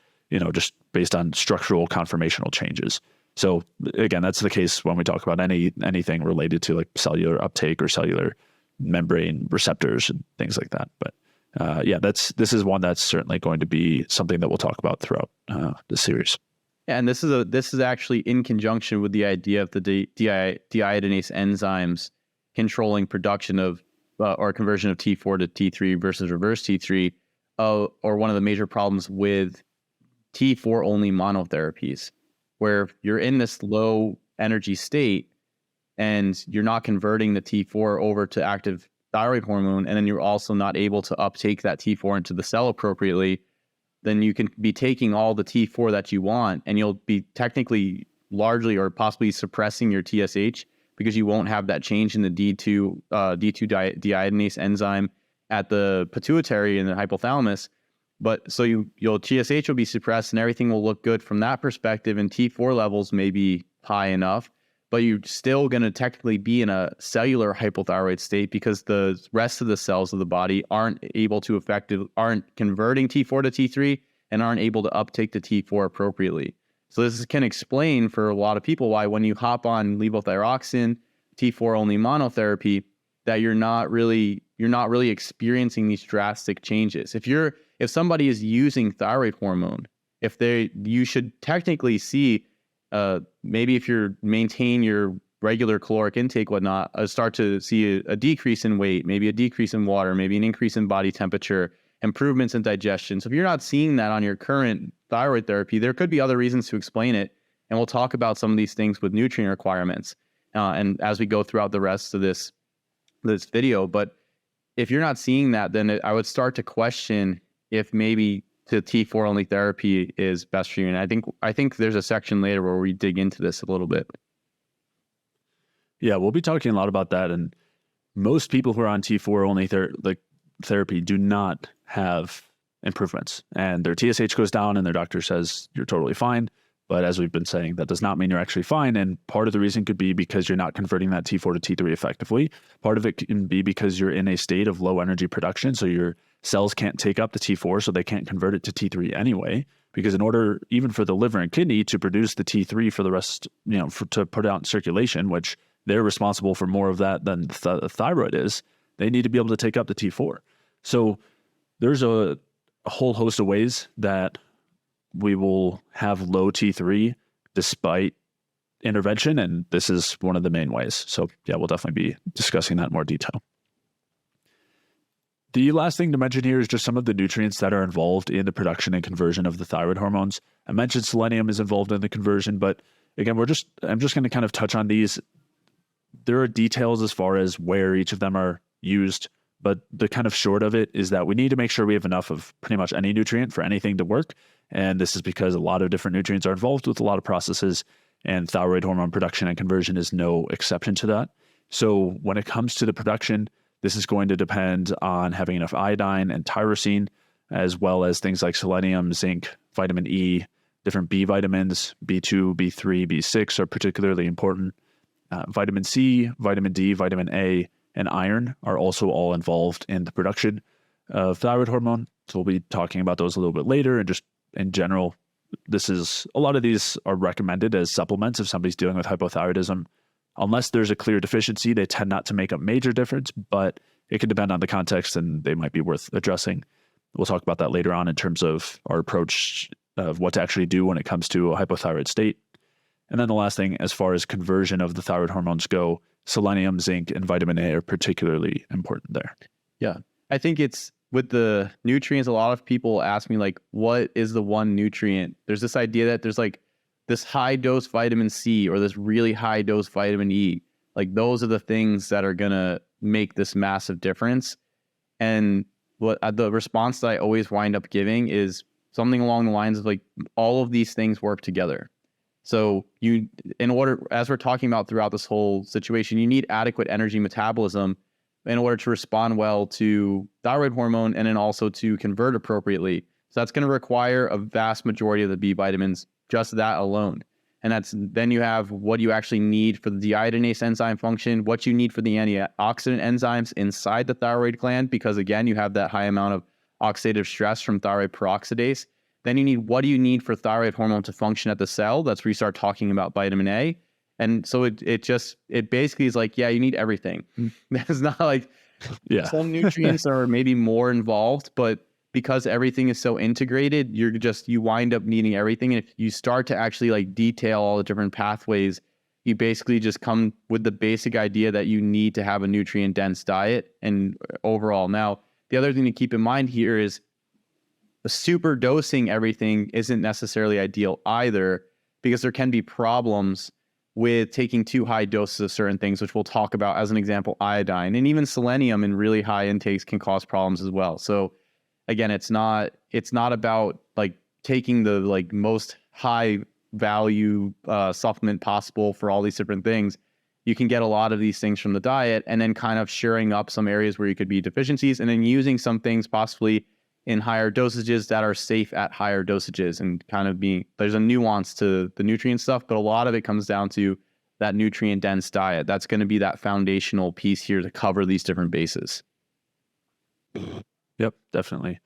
just based on structural conformational changes. So again, that's the case when we talk about anything related to like cellular uptake or cellular membrane receptors and things like that. But this is one that's certainly going to be something that we'll talk about throughout the series. Yeah, and this is actually in conjunction with the idea of the deiodinase enzymes controlling production of or conversion of T4 to T3 versus reverse T3, or one of the major problems with T4 only monotherapies, where you're in this low energy state and you're not converting the T4 over to active thyroid hormone, and then you're also not able to uptake that T4 into the cell appropriately, then you can be taking all the T4 that you want, and you'll be technically largely or possibly suppressing your TSH because you won't have that change in the D2 deiodinase enzyme at the pituitary and the hypothalamus. But so your TSH will be suppressed and everything will look good from that perspective, and T4 levels may be high enough, but you're still going to technically be in a cellular hypothyroid state because the rest of the cells of the body aren't converting T4 to T3 and aren't able to uptake the T4 appropriately. So this can explain for a lot of people why when you hop on levothyroxine T4 only monotherapy, that you're not really experiencing these drastic changes. If somebody is using thyroid hormone, you should technically see, maybe if you're maintain your regular caloric intake, whatnot, start to see a decrease in weight, maybe a decrease in water, maybe an increase in body temperature, improvements in digestion. So if you're not seeing that on your current thyroid therapy, there could be other reasons to explain it. And we'll talk about some of these things with nutrient requirements, and as we go throughout the rest of this video. But if you're not seeing that, then I would start to question if maybe the T4 only therapy is best for you. And I think there's a section later where we dig into this a little bit. Yeah, we'll be talking a lot about that. And most people who are on T4 only therapy do not have improvements, and their TSH goes down and their doctor says you're totally fine. But as we've been saying, that does not mean you're actually fine. And part of the reason could be because you're not converting that T4 to T3 effectively. Part of it can be because you're in a state of low energy production. So your cells can't take up the T4, so they can't convert it to T3 anyway. Because in order, even for the liver and kidney to produce the T3 for the rest, to put out in circulation, which they're responsible for more of that than the thyroid is, they need to be able to take up the T4. So there's a whole host of ways that we will have low T3 despite intervention, and this is one of the main ways. So yeah, we'll definitely be discussing that in more detail. The last thing to mention here is just some of the nutrients that are involved in the production and conversion of the thyroid hormones. I mentioned selenium is involved in the conversion, but again, I'm just going to kind of touch on these. There are details as far as where each of them are used, but the kind of short of it is that we need to make sure we have enough of pretty much any nutrient for anything to work. And this is because a lot of different nutrients are involved with a lot of processes, and thyroid hormone production and conversion is no exception to that. So when it comes to the production, this is going to depend on having enough iodine and tyrosine, as well as things like selenium, zinc, vitamin E, different B vitamins, B2, B3, B6 are particularly important. Vitamin C, vitamin D, vitamin A, and iron are also all involved in the production of thyroid hormone. So we'll be talking about those a little bit later. And just in general, a lot of these are recommended as supplements if somebody's dealing with hypothyroidism. Unless there's a clear deficiency, they tend not to make a major difference, but it can depend on the context and they might be worth addressing. We'll talk about that later on in terms of our approach of what to actually do when it comes to a hypothyroid state. And then the last thing, as far as conversion of the thyroid hormones go, selenium, zinc, and vitamin A are particularly important there. Yeah. I think it's with the nutrients, a lot of people ask me, like, what is the one nutrient? There's this idea that there's like this high dose vitamin C or this really high dose vitamin E. Like those are the things that are going to make this massive difference. And what the response that I always wind up giving is something along the lines of like, all of these things work together. So as we're talking about throughout this whole situation, you need adequate energy metabolism in order to respond well to thyroid hormone and then also to convert appropriately. So that's going to require a vast majority of the B vitamins, just that alone. And then you have what you actually need for the deiodinase enzyme function, what you need for the antioxidant enzymes inside the thyroid gland, because again, you have that high amount of oxidative stress from thyroid peroxidase. Then you need, what do you need for thyroid hormone to function at the cell? That's where you start talking about vitamin A. And so it basically is like, yeah, you need everything. It's not like some nutrients are maybe more involved, but because everything is so integrated, you wind up needing everything. And if you start to actually like detail all the different pathways, you basically just come with the basic idea that you need to have a nutrient dense diet and overall. Now, the other thing to keep in mind here is super dosing everything isn't necessarily ideal either, because there can be problems with taking too high doses of certain things, which we'll talk about. As an example, iodine and even selenium in really high intakes can cause problems as well. So again, it's not about like taking the like most high value supplement possible for all these different things. You can get a lot of these things from the diet and then kind of shoring up some areas where you could be deficiencies, and then using some things possibly in higher dosages that are safe at higher dosages, and kind of there's a nuance to the nutrient stuff, but a lot of it comes down to that nutrient dense diet. That's going to be that foundational piece here to cover these different bases. Yep, definitely.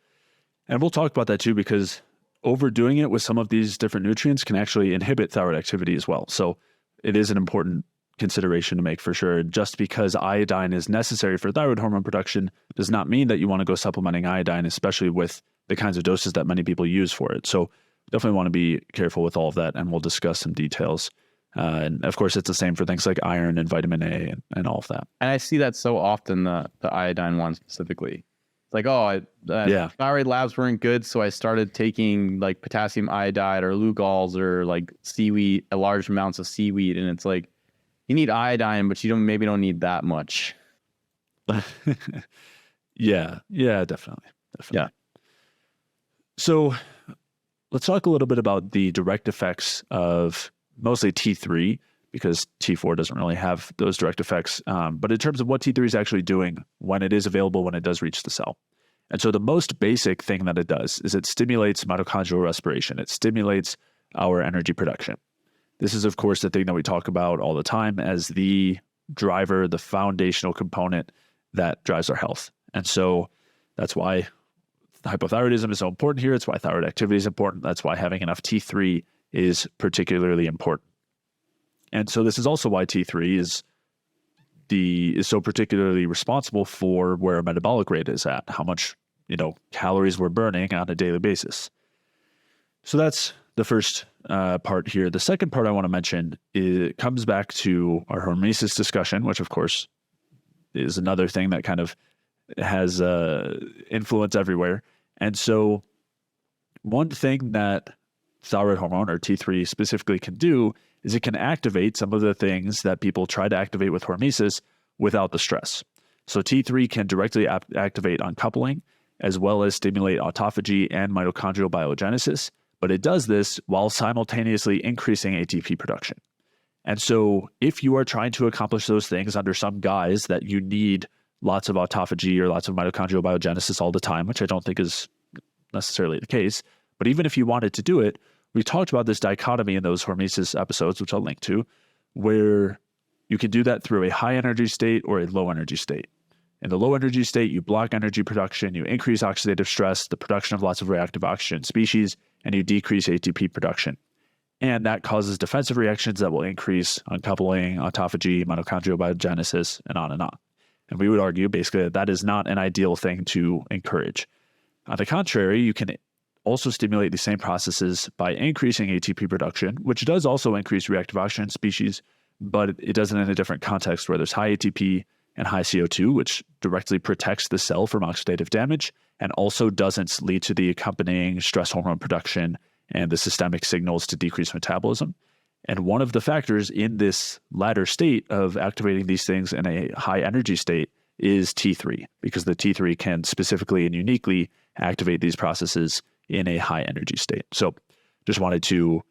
And we'll talk about that too, because overdoing it with some of these different nutrients can actually inhibit thyroid activity as well. So it is an important consideration to make for sure. Just because iodine is necessary for thyroid hormone production does not mean that you want to go supplementing iodine, especially with the kinds of doses that many people use for it. So definitely want to be careful with all of that, and we'll discuss some details. And of course, it's the same for things like iron and vitamin A and all of that. And I see that so often, the iodine one specifically. It's like, thyroid labs weren't good, so I started taking like potassium iodide or Lugol's or like seaweed, large amounts of seaweed. And it's like, you need iodine, but you maybe don't need that much. Yeah, definitely. Yeah. So let's talk a little bit about the direct effects of mostly T3, because T4 doesn't really have those direct effects. But in terms of what T3 is actually doing when it is available, when it does reach the cell. And so the most basic thing that it does is it stimulates mitochondrial respiration. It stimulates our energy production. This is, of course, the thing that we talk about all the time as the driver, the foundational component that drives our health. And so that's why hypothyroidism is so important here. It's why thyroid activity is important. That's why having enough T3 is particularly important. And so this is also why T3 is so particularly responsible for where our metabolic rate is at, how much, calories we're burning on a daily basis. So that's the first part here. The second part I want to mention, it comes back to our hormesis discussion, which of course is another thing that kind of has influence everywhere. And so one thing that thyroid hormone, or T3 specifically, can do is it can activate some of the things that people try to activate with hormesis without the stress. So T3 can directly activate uncoupling, as well as stimulate autophagy and mitochondrial biogenesis, but it does this while simultaneously increasing ATP production. And so if you are trying to accomplish those things under some guise that you need lots of autophagy or lots of mitochondrial biogenesis all the time, which I don't think is necessarily the case, but even if you wanted to do it, we talked about this dichotomy in those hormesis episodes, which I'll link to, where you can do that through a high energy state or a low energy state. In the low energy state, you block energy production, you increase oxidative stress, the production of lots of reactive oxygen species, and you decrease ATP production. And that causes defensive reactions that will increase uncoupling, autophagy, mitochondrial biogenesis, and on and on. And we would argue basically that is not an ideal thing to encourage. On the contrary, you can also stimulate the same processes by increasing ATP production, which does also increase reactive oxygen species, but it does it in a different context where there's high ATP and high CO2, which directly protects the cell from oxidative damage and also doesn't lead to the accompanying stress hormone production and the systemic signals to decrease metabolism. And one of the factors in this latter state of activating these things in a high energy state is T3, because the T3 can specifically and uniquely activate these processes in a high energy state. So just wanted to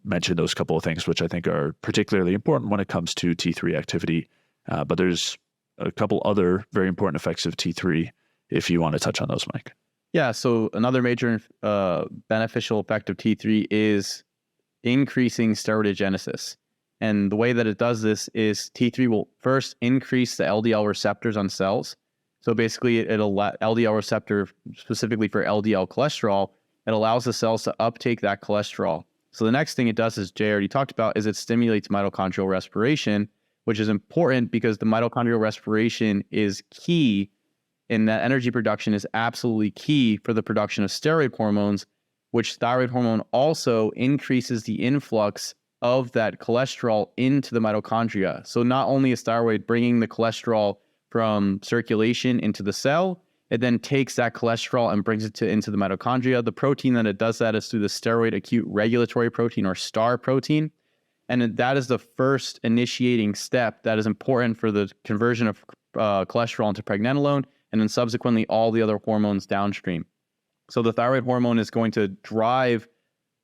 mention those couple of things, which I think are particularly important when it comes to T3 activity. But there's a couple other very important effects of T3 if you want to touch on those, Mike. Yeah, so another major beneficial effect of T3 is increasing steroidogenesis. And the way that it does this is T3 will first increase the LDL receptors on cells. So basically, LDL receptor, specifically for LDL cholesterol, it allows the cells to uptake that cholesterol. So the next thing it does, as Jay already talked about, is it stimulates mitochondrial respiration, which is important because the mitochondrial respiration is key, and that energy production is absolutely key for the production of steroid hormones, which thyroid hormone also increases the influx of that cholesterol into the mitochondria. So not only is thyroid bringing the cholesterol from circulation into the cell, it then takes that cholesterol and brings it into the mitochondria. The protein that it does that is through the steroid acute regulatory protein, or STAR protein. And that is the first initiating step that is important for the conversion of cholesterol into pregnenolone, and then subsequently all the other hormones downstream. So the thyroid hormone is going to drive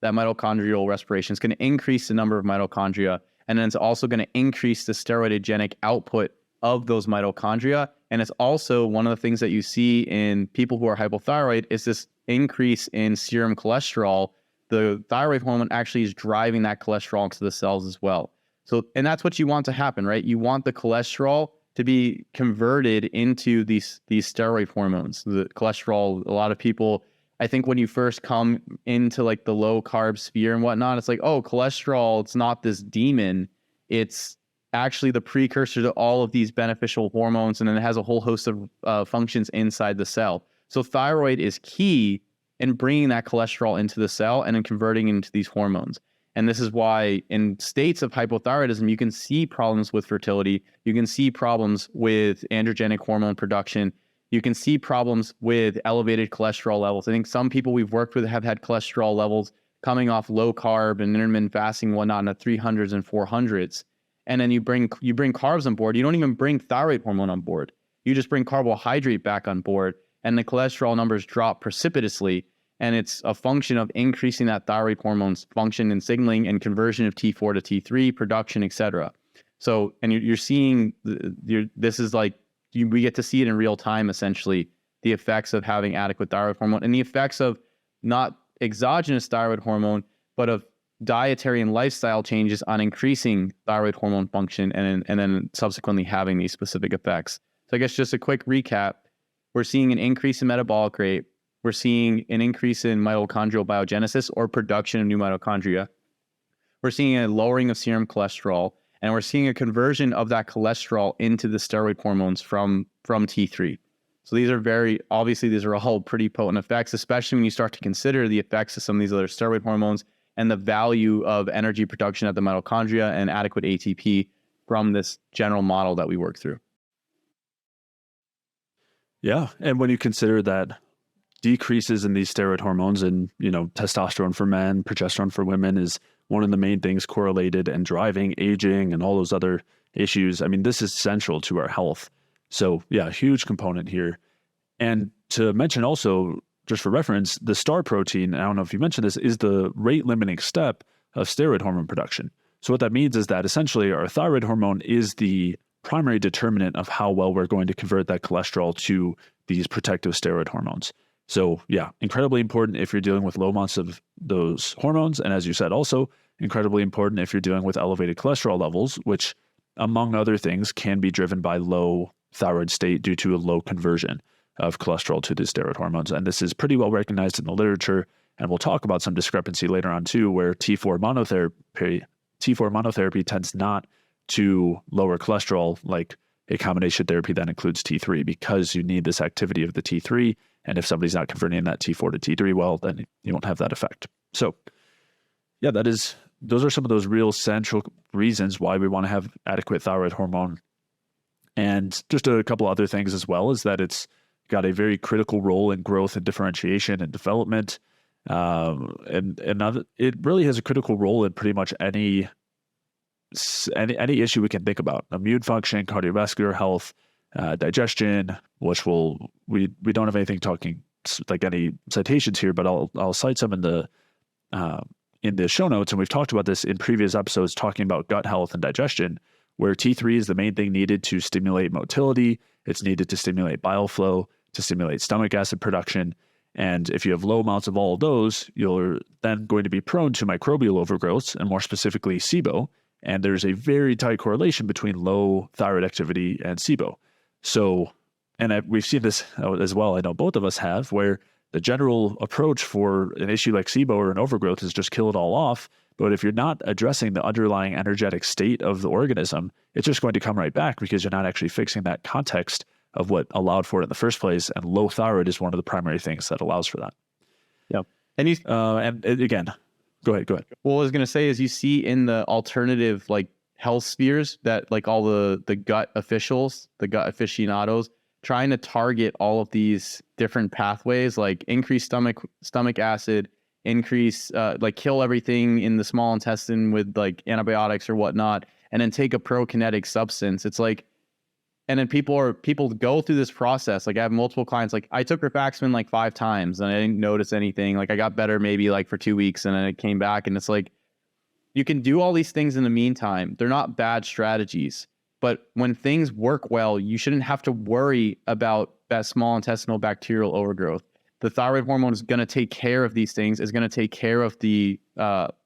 that mitochondrial respiration. It's going to increase the number of mitochondria, and then it's also going to increase the steroidogenic output of those mitochondria. And it's also one of the things that you see in people who are hypothyroid is this increase in serum cholesterol. The thyroid hormone actually is driving that cholesterol into the cells as well. So, and that's what you want to happen, right? You want the cholesterol to be converted into these steroid hormones. The cholesterol, a lot of people, I think when you first come into like the low carb sphere and whatnot, it's like, oh, cholesterol, it's not this demon. It's actually the precursor to all of these beneficial hormones, and then it has a whole host of functions inside the cell. So thyroid is key in bringing that cholesterol into the cell and in converting it into these hormones. And this is why in states of hypothyroidism, you can see problems with fertility. You can see problems with androgenic hormone production. You can see problems with elevated cholesterol levels. I think some people we've worked with have had cholesterol levels coming off low carb and intermittent fasting and whatnot in the 300s and 400s. And then you bring carbs on board. You don't even bring thyroid hormone on board. You just bring carbohydrate back on board, and the cholesterol numbers drop precipitously. And it's a function of increasing that thyroid hormone's function and signaling and conversion of T4 to T3 production, et cetera. So, and you're seeing, this is like, we get to see it in real time, essentially, the effects of having adequate thyroid hormone and the effects of not exogenous thyroid hormone, but of dietary and lifestyle changes on increasing thyroid hormone function and then subsequently having these specific effects. So I guess just a quick recap, we're seeing an increase in metabolic rate. We're seeing an increase in mitochondrial biogenesis or production of new mitochondria. We're seeing a lowering of serum cholesterol, and we're seeing a conversion of that cholesterol into the steroid hormones from T3. So these are all pretty potent effects, especially when you start to consider the effects of some of these other steroid hormones and the value of energy production at the mitochondria and adequate ATP from this general model that we work through. Yeah. And when you consider that decreases in these steroid hormones and, testosterone for men, progesterone for women is one of the main things correlated and driving aging and all those other issues. I mean, this is central to our health. So yeah, huge component here. And to mention also, just for reference, the star protein, I don't know if you mentioned this, is the rate limiting step of steroid hormone production. So what that means is that essentially our thyroid hormone is the primary determinant of how well we're going to convert that cholesterol to these protective steroid hormones. So yeah, incredibly important if you're dealing with low amounts of those hormones. And as you said, also incredibly important if you're dealing with elevated cholesterol levels, which among other things can be driven by low thyroid state due to a low conversion of cholesterol to the steroid hormones. And this is pretty well recognized in the literature. And we'll talk about some discrepancy later on too, where T4 monotherapy tends not to lower cholesterol like a combination therapy that includes T3, because you need this activity of the T3. And if somebody's not converting that T4 to T3, well, then you won't have that effect. So yeah, those are some of those real central reasons why we want to have adequate thyroid hormone. And just a couple other things as well is that it's got a very critical role in growth and differentiation and development. And it really has a critical role in pretty much any issue we can think about: immune function, cardiovascular health, digestion, which we don't have anything talking like any citations here, but I'll cite some in the show notes. And we've talked about this in previous episodes talking about gut health and digestion, where T3 is the main thing needed to stimulate motility. It's needed to stimulate bile flow, to stimulate stomach acid production. And if you have low amounts of all of those, you're then going to be prone to microbial overgrowths, and more specifically SIBO. And there's a very tight correlation between low thyroid activity and SIBO. So, and we've seen this as well, I know both of us have, where the general approach for an issue like SIBO or an overgrowth is just kill it all off. But if you're not addressing the underlying energetic state of the organism, it's just going to come right back because you're not actually fixing that context of what allowed for it in the first place. And low thyroid is one of the primary things that allows for that. Yep. And again, go ahead. What I was going to say is you see in the alternative like health spheres that like all the gut officials, the gut aficionados, trying to target all of these different pathways, like increase stomach acid, increase like kill everything in the small intestine with like antibiotics or whatnot, and then take a prokinetic substance. It's like, and then people go through this process. Like I have multiple clients, like I took rifaximin like 5 times and I didn't notice anything. Like I got better maybe like for 2 weeks and then it came back, and it's like, you can do all these things in the meantime. They're not bad strategies, but when things work well, you shouldn't have to worry about that small intestinal bacterial overgrowth. The thyroid hormone is going to take care of these things. It's going to take care of the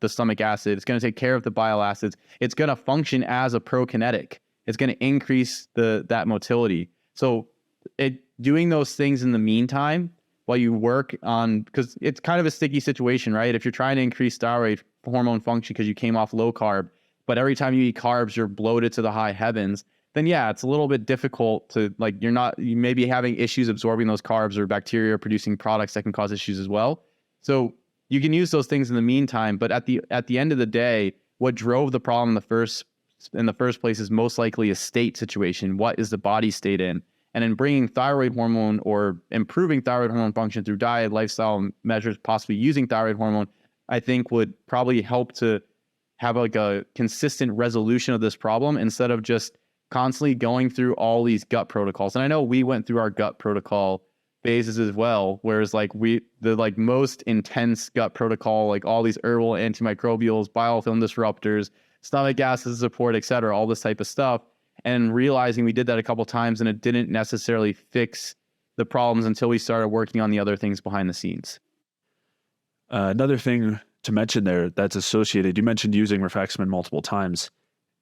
stomach acid. It's going to take care of the bile acids. It's going to function as a prokinetic. It's going to increase that motility. So doing those things in the meantime while you work on, because it's kind of a sticky situation, right? If you're trying to increase thyroid hormone function because you came off low carb, but every time you eat carbs, you're bloated to the high heavens, then yeah, it's a little bit difficult to like, you may be having issues absorbing those carbs or bacteria producing products that can cause issues as well. So you can use those things in the meantime, but at the end of the day, what drove the problem in the first place is most likely a state situation. What is the body state in? And in bringing thyroid hormone or improving thyroid hormone function through diet, lifestyle measures, possibly using thyroid hormone, I think would probably help to have like a consistent resolution of this problem instead of just constantly going through all these gut protocols. And I know we went through our gut protocol phases as well, whereas like the like most intense gut protocol, like all these herbal antimicrobials, biofilm disruptors, stomach acid support, et cetera, all this type of stuff. And realizing we did that a couple times and it didn't necessarily fix the problems until we started working on the other things behind the scenes. Another thing to mention there that's associated, you mentioned using rifaximin multiple times.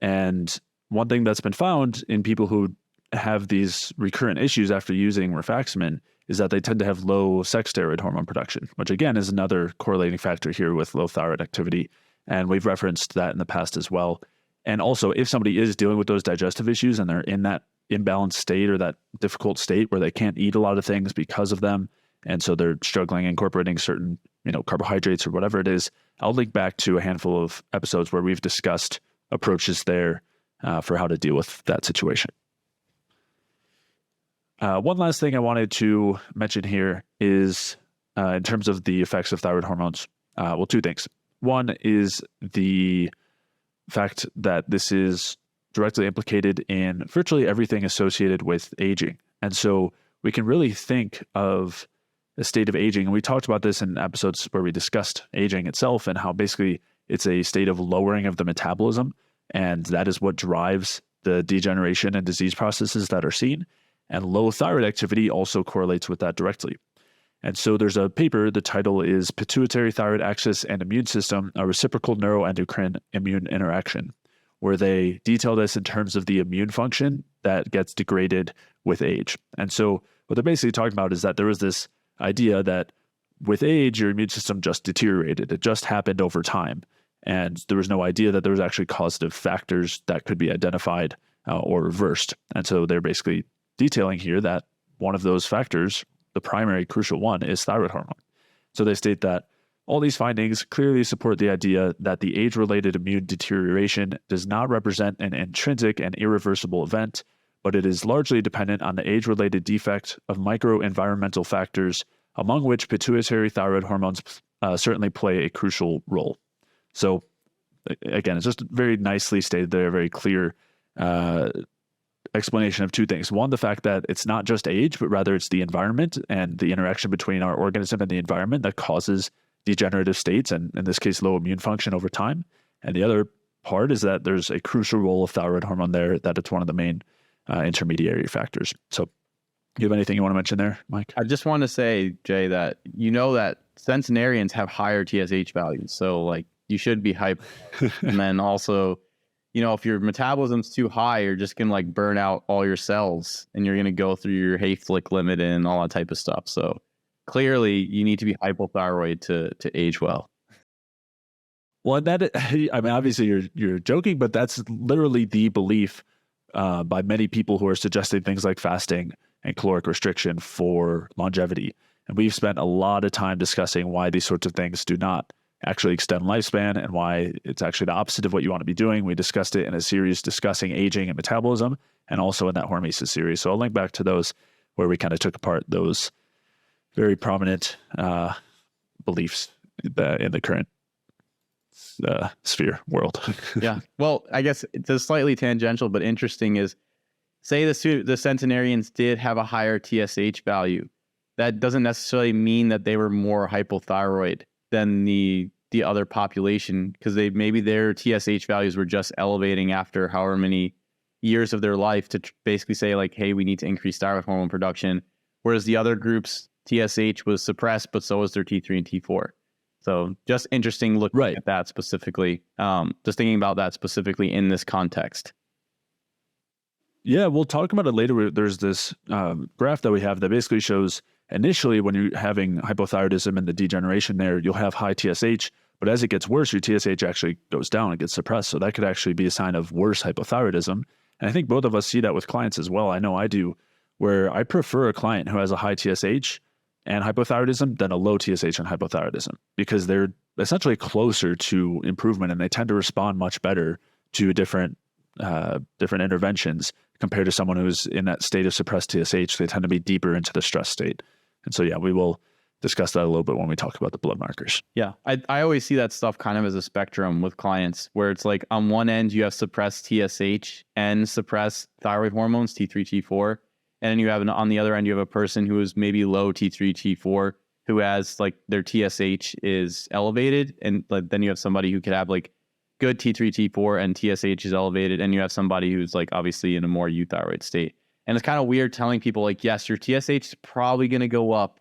And one thing that's been found in people who have these recurrent issues after using rifaximin is that they tend to have low sex steroid hormone production, which again is another correlating factor here with low thyroid activity. And we've referenced that in the past as well. And also, if somebody is dealing with those digestive issues and they're in that imbalanced state or that difficult state where they can't eat a lot of things because of them, and so they're struggling incorporating certain, carbohydrates or whatever it is, I'll link back to a handful of episodes where we've discussed approaches there for how to deal with that situation. One last thing I wanted to mention here is in terms of the effects of thyroid hormones, two things. One is the fact that this is directly implicated in virtually everything associated with aging. And so we can really think of a state of aging. And we talked about this in episodes where we discussed aging itself and how basically it's a state of lowering of the metabolism. And that is what drives the degeneration and disease processes that are seen. And low thyroid activity also correlates with that directly. And so there's a paper, the title is Pituitary-Thyroid Axis and Immune System, a Reciprocal Neuroendocrine Immune Interaction, where they detail this in terms of the immune function that gets degraded with age. And so what they're basically talking about is that there was this idea that with age, your immune system just deteriorated. It just happened over time. And there was no idea that there was actually causative factors that could be identified or reversed. And so they're basically detailing here that one of those factors, the primary crucial one, is thyroid hormone. So they state that all these findings clearly support the idea that the age-related immune deterioration does not represent an intrinsic and irreversible event, but it is largely dependent on the age-related defect of microenvironmental factors, among which pituitary thyroid hormones certainly play a crucial role. So again, it's just very nicely stated there, very clear explanation of two things. One, the fact that it's not just age, but rather it's the environment and the interaction between our organism and the environment that causes degenerative states, and in this case, low immune function over time. And the other part is that there's a crucial role of thyroid hormone there, that it's one of the main intermediary factors. So you have anything you want to mention there, Mike? I just want to say, Jay, that that centenarians have higher TSH values. So like you should be hyped. And then also, if your metabolism's too high, you're just going to like burn out all your cells and you're going to go through your Hayflick limit and all that type of stuff. So clearly you need to be hypothyroid to age well. Well, obviously you're joking, but that's literally the belief by many people who are suggesting things like fasting and caloric restriction for longevity. And we've spent a lot of time discussing why these sorts of things do not actually extend lifespan and why it's actually the opposite of what you want to be doing. We discussed it in a series discussing aging and metabolism, and also in that hormesis series. So I'll link back to those where we kind of took apart those very prominent beliefs in the current sphere world. Yeah. Well, I guess it's slightly tangential, but interesting is, say the centenarians did have a higher TSH value. That doesn't necessarily mean that they were more hypothyroid than the other population, because maybe their TSH values were just elevating after however many years of their life to basically say like, hey, we need to increase thyroid hormone production. Whereas the other groups, TSH was suppressed, but so was their T3 and T4. So just interesting looking at that specifically, just thinking about that specifically in this context. Yeah, we'll talk about it later. There's this graph that we have that basically shows initially when you're having hypothyroidism and the degeneration there, you'll have high TSH, But as it gets worse, your TSH actually goes down and gets suppressed. So that could actually be a sign of worse hypothyroidism. And I think both of us see that with clients as well. I know I do, where I prefer a client who has a high TSH and hypothyroidism than a low TSH and hypothyroidism, because they're essentially closer to improvement and they tend to respond much better to different interventions compared to someone who's in that state of suppressed TSH. They tend to be deeper into the stress state. And so, yeah, we will discuss that a little bit when we talk about the blood markers. Yeah, I always see that stuff kind of as a spectrum with clients, where it's like on one end you have suppressed TSH and suppressed thyroid hormones, T3, T4. And then you have on the other end, you have a person who is maybe low T3, T4, who has like their TSH is elevated. And like, then you have somebody who could have like good T3, T4 and TSH is elevated. And you have somebody who's like obviously in a more euthyroid state. And it's kind of weird telling people like, yes, your TSH is probably going to go up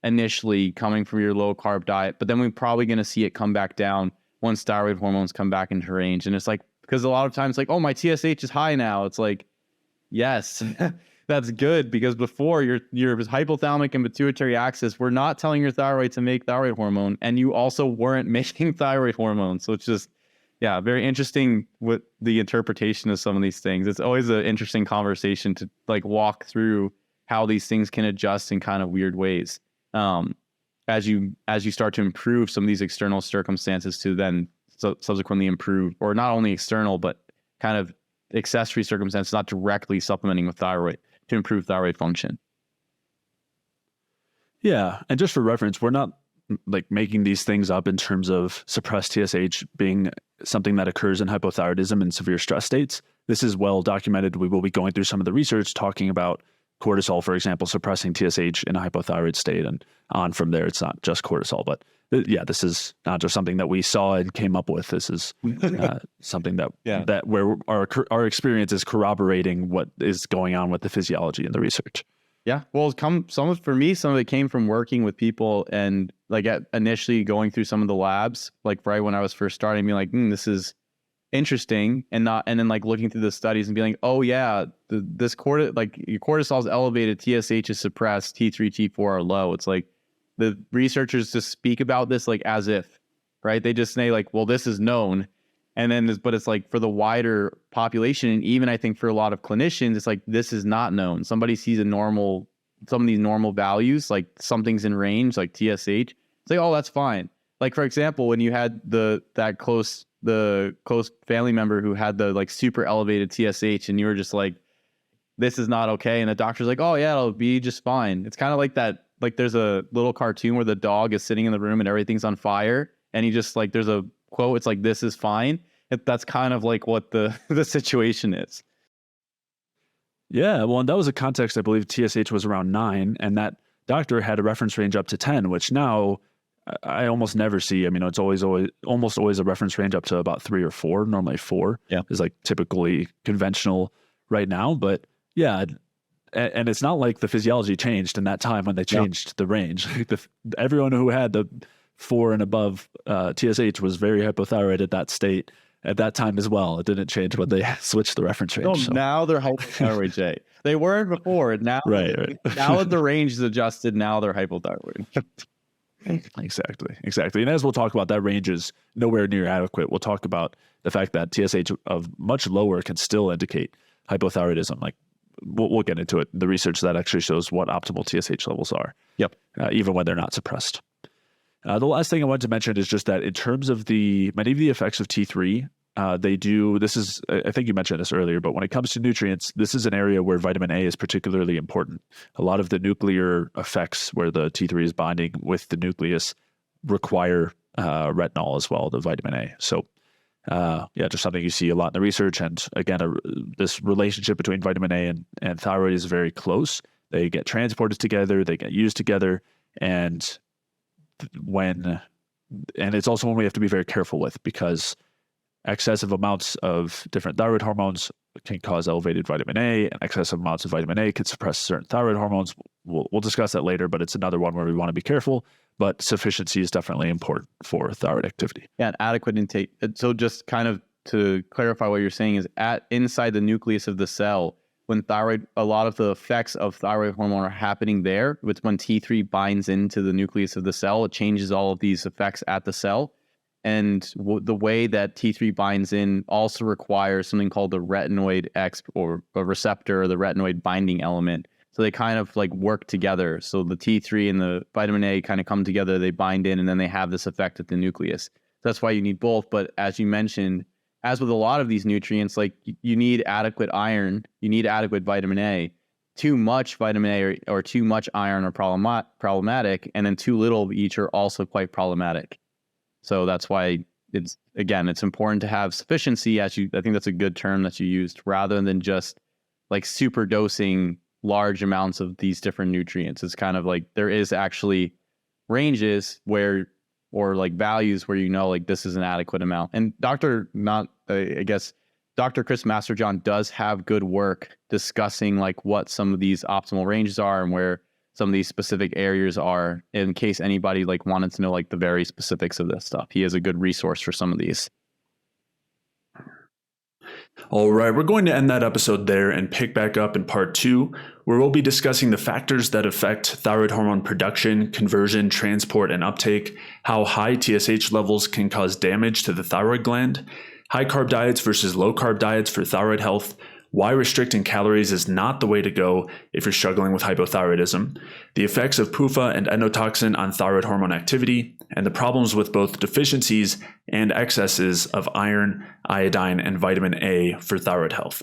initially coming from your low carb diet, but then we're probably going to see it come back down once thyroid hormones come back into range. And it's like, because a lot of times like, oh, my TSH is high now. It's like, yes, that's good, because before your hypothalamic and pituitary axis were not telling your thyroid to make thyroid hormone, and you also weren't making thyroid hormone. So it's just, yeah, very interesting with the interpretation of some of these things. It's always an interesting conversation to like walk through how these things can adjust in kind of weird ways. As you start to improve some of these external circumstances to then subsequently improve, or not only external, but kind of accessory circumstances, not directly supplementing with thyroid to improve thyroid function. Yeah. And just for reference, we're not like making these things up in terms of suppressed TSH being something that occurs in hypothyroidism in severe stress states. This is well documented. We will be going through some of the research talking about cortisol, for example, suppressing TSH in a hypothyroid state, and on from there. It's not just cortisol, but yeah, this is not just something that we saw and came up with. This is something that that where our experience is corroborating what is going on with the physiology and the research. Yeah, well, some of it came from working with people and like initially going through some of the labs, like right when I was first starting, being like, this is interesting, and then like looking through the studies and being like, oh yeah, your cortisol is elevated, TSH is suppressed, T3, T4 are low. It's like the researchers just speak about this like as if, right? They just say like, well, this is known. And then but it's like for the wider population, and even I think for a lot of clinicians, it's like, this is not known. Somebody sees some of these normal values, like something's in range, like TSH. It's like, oh, that's fine. Like, for example, when you had the close family member who had the like super elevated TSH, and you were just like, this is not okay. And the doctor's like, oh yeah, it'll be just fine. It's kind of like that. Like there's a little cartoon where the dog is sitting in the room and everything's on fire. And he just like, there's a quote, it's like, this is fine. That's kind of like what the situation is. Yeah. Well, and that was a context, I believe TSH was around 9, and that doctor had a reference range up to 10, which now I almost never see. I mean, it's almost always a reference range up to about 3 or 4. Normally 4 is like typically conventional right now. But yeah, and it's not like the physiology changed in that time when they changed the range. Everyone who had the 4 and above TSH was very hypothyroid at that state at that time as well. It didn't change when they switched the reference range. No, so. Now they're hypothyroid, Jay. They weren't before. Now, right. Now that the range is adjusted, now they're hypothyroid. Exactly. And as we'll talk about, that range is nowhere near adequate. We'll talk about the fact that TSH of much lower can still indicate hypothyroidism. Like we'll get into it. The research that actually shows what optimal TSH levels are. Yep. Even when they're not suppressed. The last thing I wanted to mention is just that in terms of many of the effects of T3, they do, I think you mentioned this earlier, but when it comes to nutrients, this is an area where vitamin A is particularly important. A lot of the nuclear effects where the T3 is binding with the nucleus require retinol as well, the vitamin A. So just something you see a lot in the research. And again, this relationship between vitamin A and thyroid is very close. They get transported together, they get used together, and it's also one we have to be very careful with, because excessive amounts of different thyroid hormones can cause elevated vitamin A, and excessive amounts of vitamin A could suppress certain thyroid hormones. We'll discuss that later, but it's another one where we want to be careful, but sufficiency is definitely important for thyroid activity. Yeah, adequate intake. So just kind of to clarify what you're saying is inside the nucleus of the cell, when a lot of the effects of thyroid hormone are happening there. It's when T3 binds into the nucleus of the cell, it changes all of these effects at the cell. And the way that T3 binds in also requires something called the retinoid X or a receptor, or the retinoid binding element. So they kind of like work together. So the T3 and the vitamin A kind of come together, they bind in, and then they have this effect at the nucleus. That's why you need both. But as you mentioned, as with a lot of these nutrients, like you need adequate iron, you need adequate vitamin A. Too much vitamin A or too much iron are problematic, and then too little of each are also quite problematic. So that's why it's important to have sufficiency, I think that's a good term that you used, rather than just like super dosing large amounts of these different nutrients. It's kind of like there is actually ranges where, or like values where, like this is an adequate amount. And Dr. Chris Masterjohn does have good work discussing like what some of these optimal ranges are and where some of these specific areas are, in case anybody like wanted to know like the very specifics of this stuff. He is a good resource for some of these. All right, we're going to end that episode there and pick back up in part 2, where we'll be discussing the factors that affect thyroid hormone production, conversion, transport, and uptake, how high TSH levels can cause damage to the thyroid gland, high carb diets versus low carb diets for thyroid health, why restricting calories is not the way to go if you're struggling with hypothyroidism, the effects of PUFA and endotoxin on thyroid hormone activity, and the problems with both deficiencies and excesses of iron, iodine, and vitamin A for thyroid health.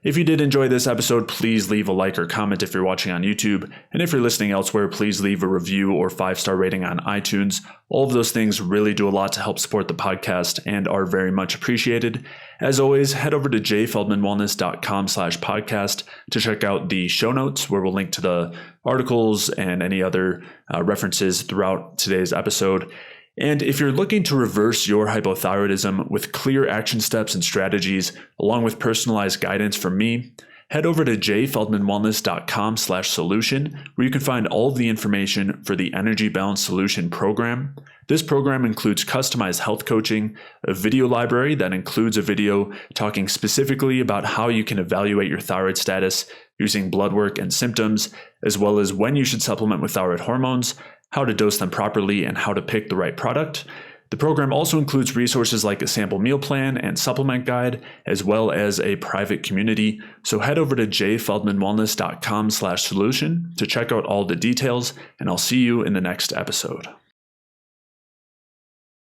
If you did enjoy this episode, please leave a like or comment if you're watching on YouTube. And if you're listening elsewhere, please leave a review or 5-star rating on iTunes. All of those things really do a lot to help support the podcast and are very much appreciated. As always, head over to jfeldmanwellness.com/podcast to check out the show notes, where we'll link to the articles and any other references throughout today's episode. And if you're looking to reverse your hypothyroidism with clear action steps and strategies, along with personalized guidance from me, head over to jfeldmanwellness.com/solution, where you can find all of the information for the Energy Balance Solution program. This program includes customized health coaching, a video library that includes a video talking specifically about how you can evaluate your thyroid status using blood work and symptoms, as well as when you should supplement with thyroid hormones, how to dose them properly, and how to pick the right product. The program also includes resources like a sample meal plan and supplement guide, as well as a private community. So head over to jfeldmanwellness.com/solution to check out all the details, and I'll see you in the next episode.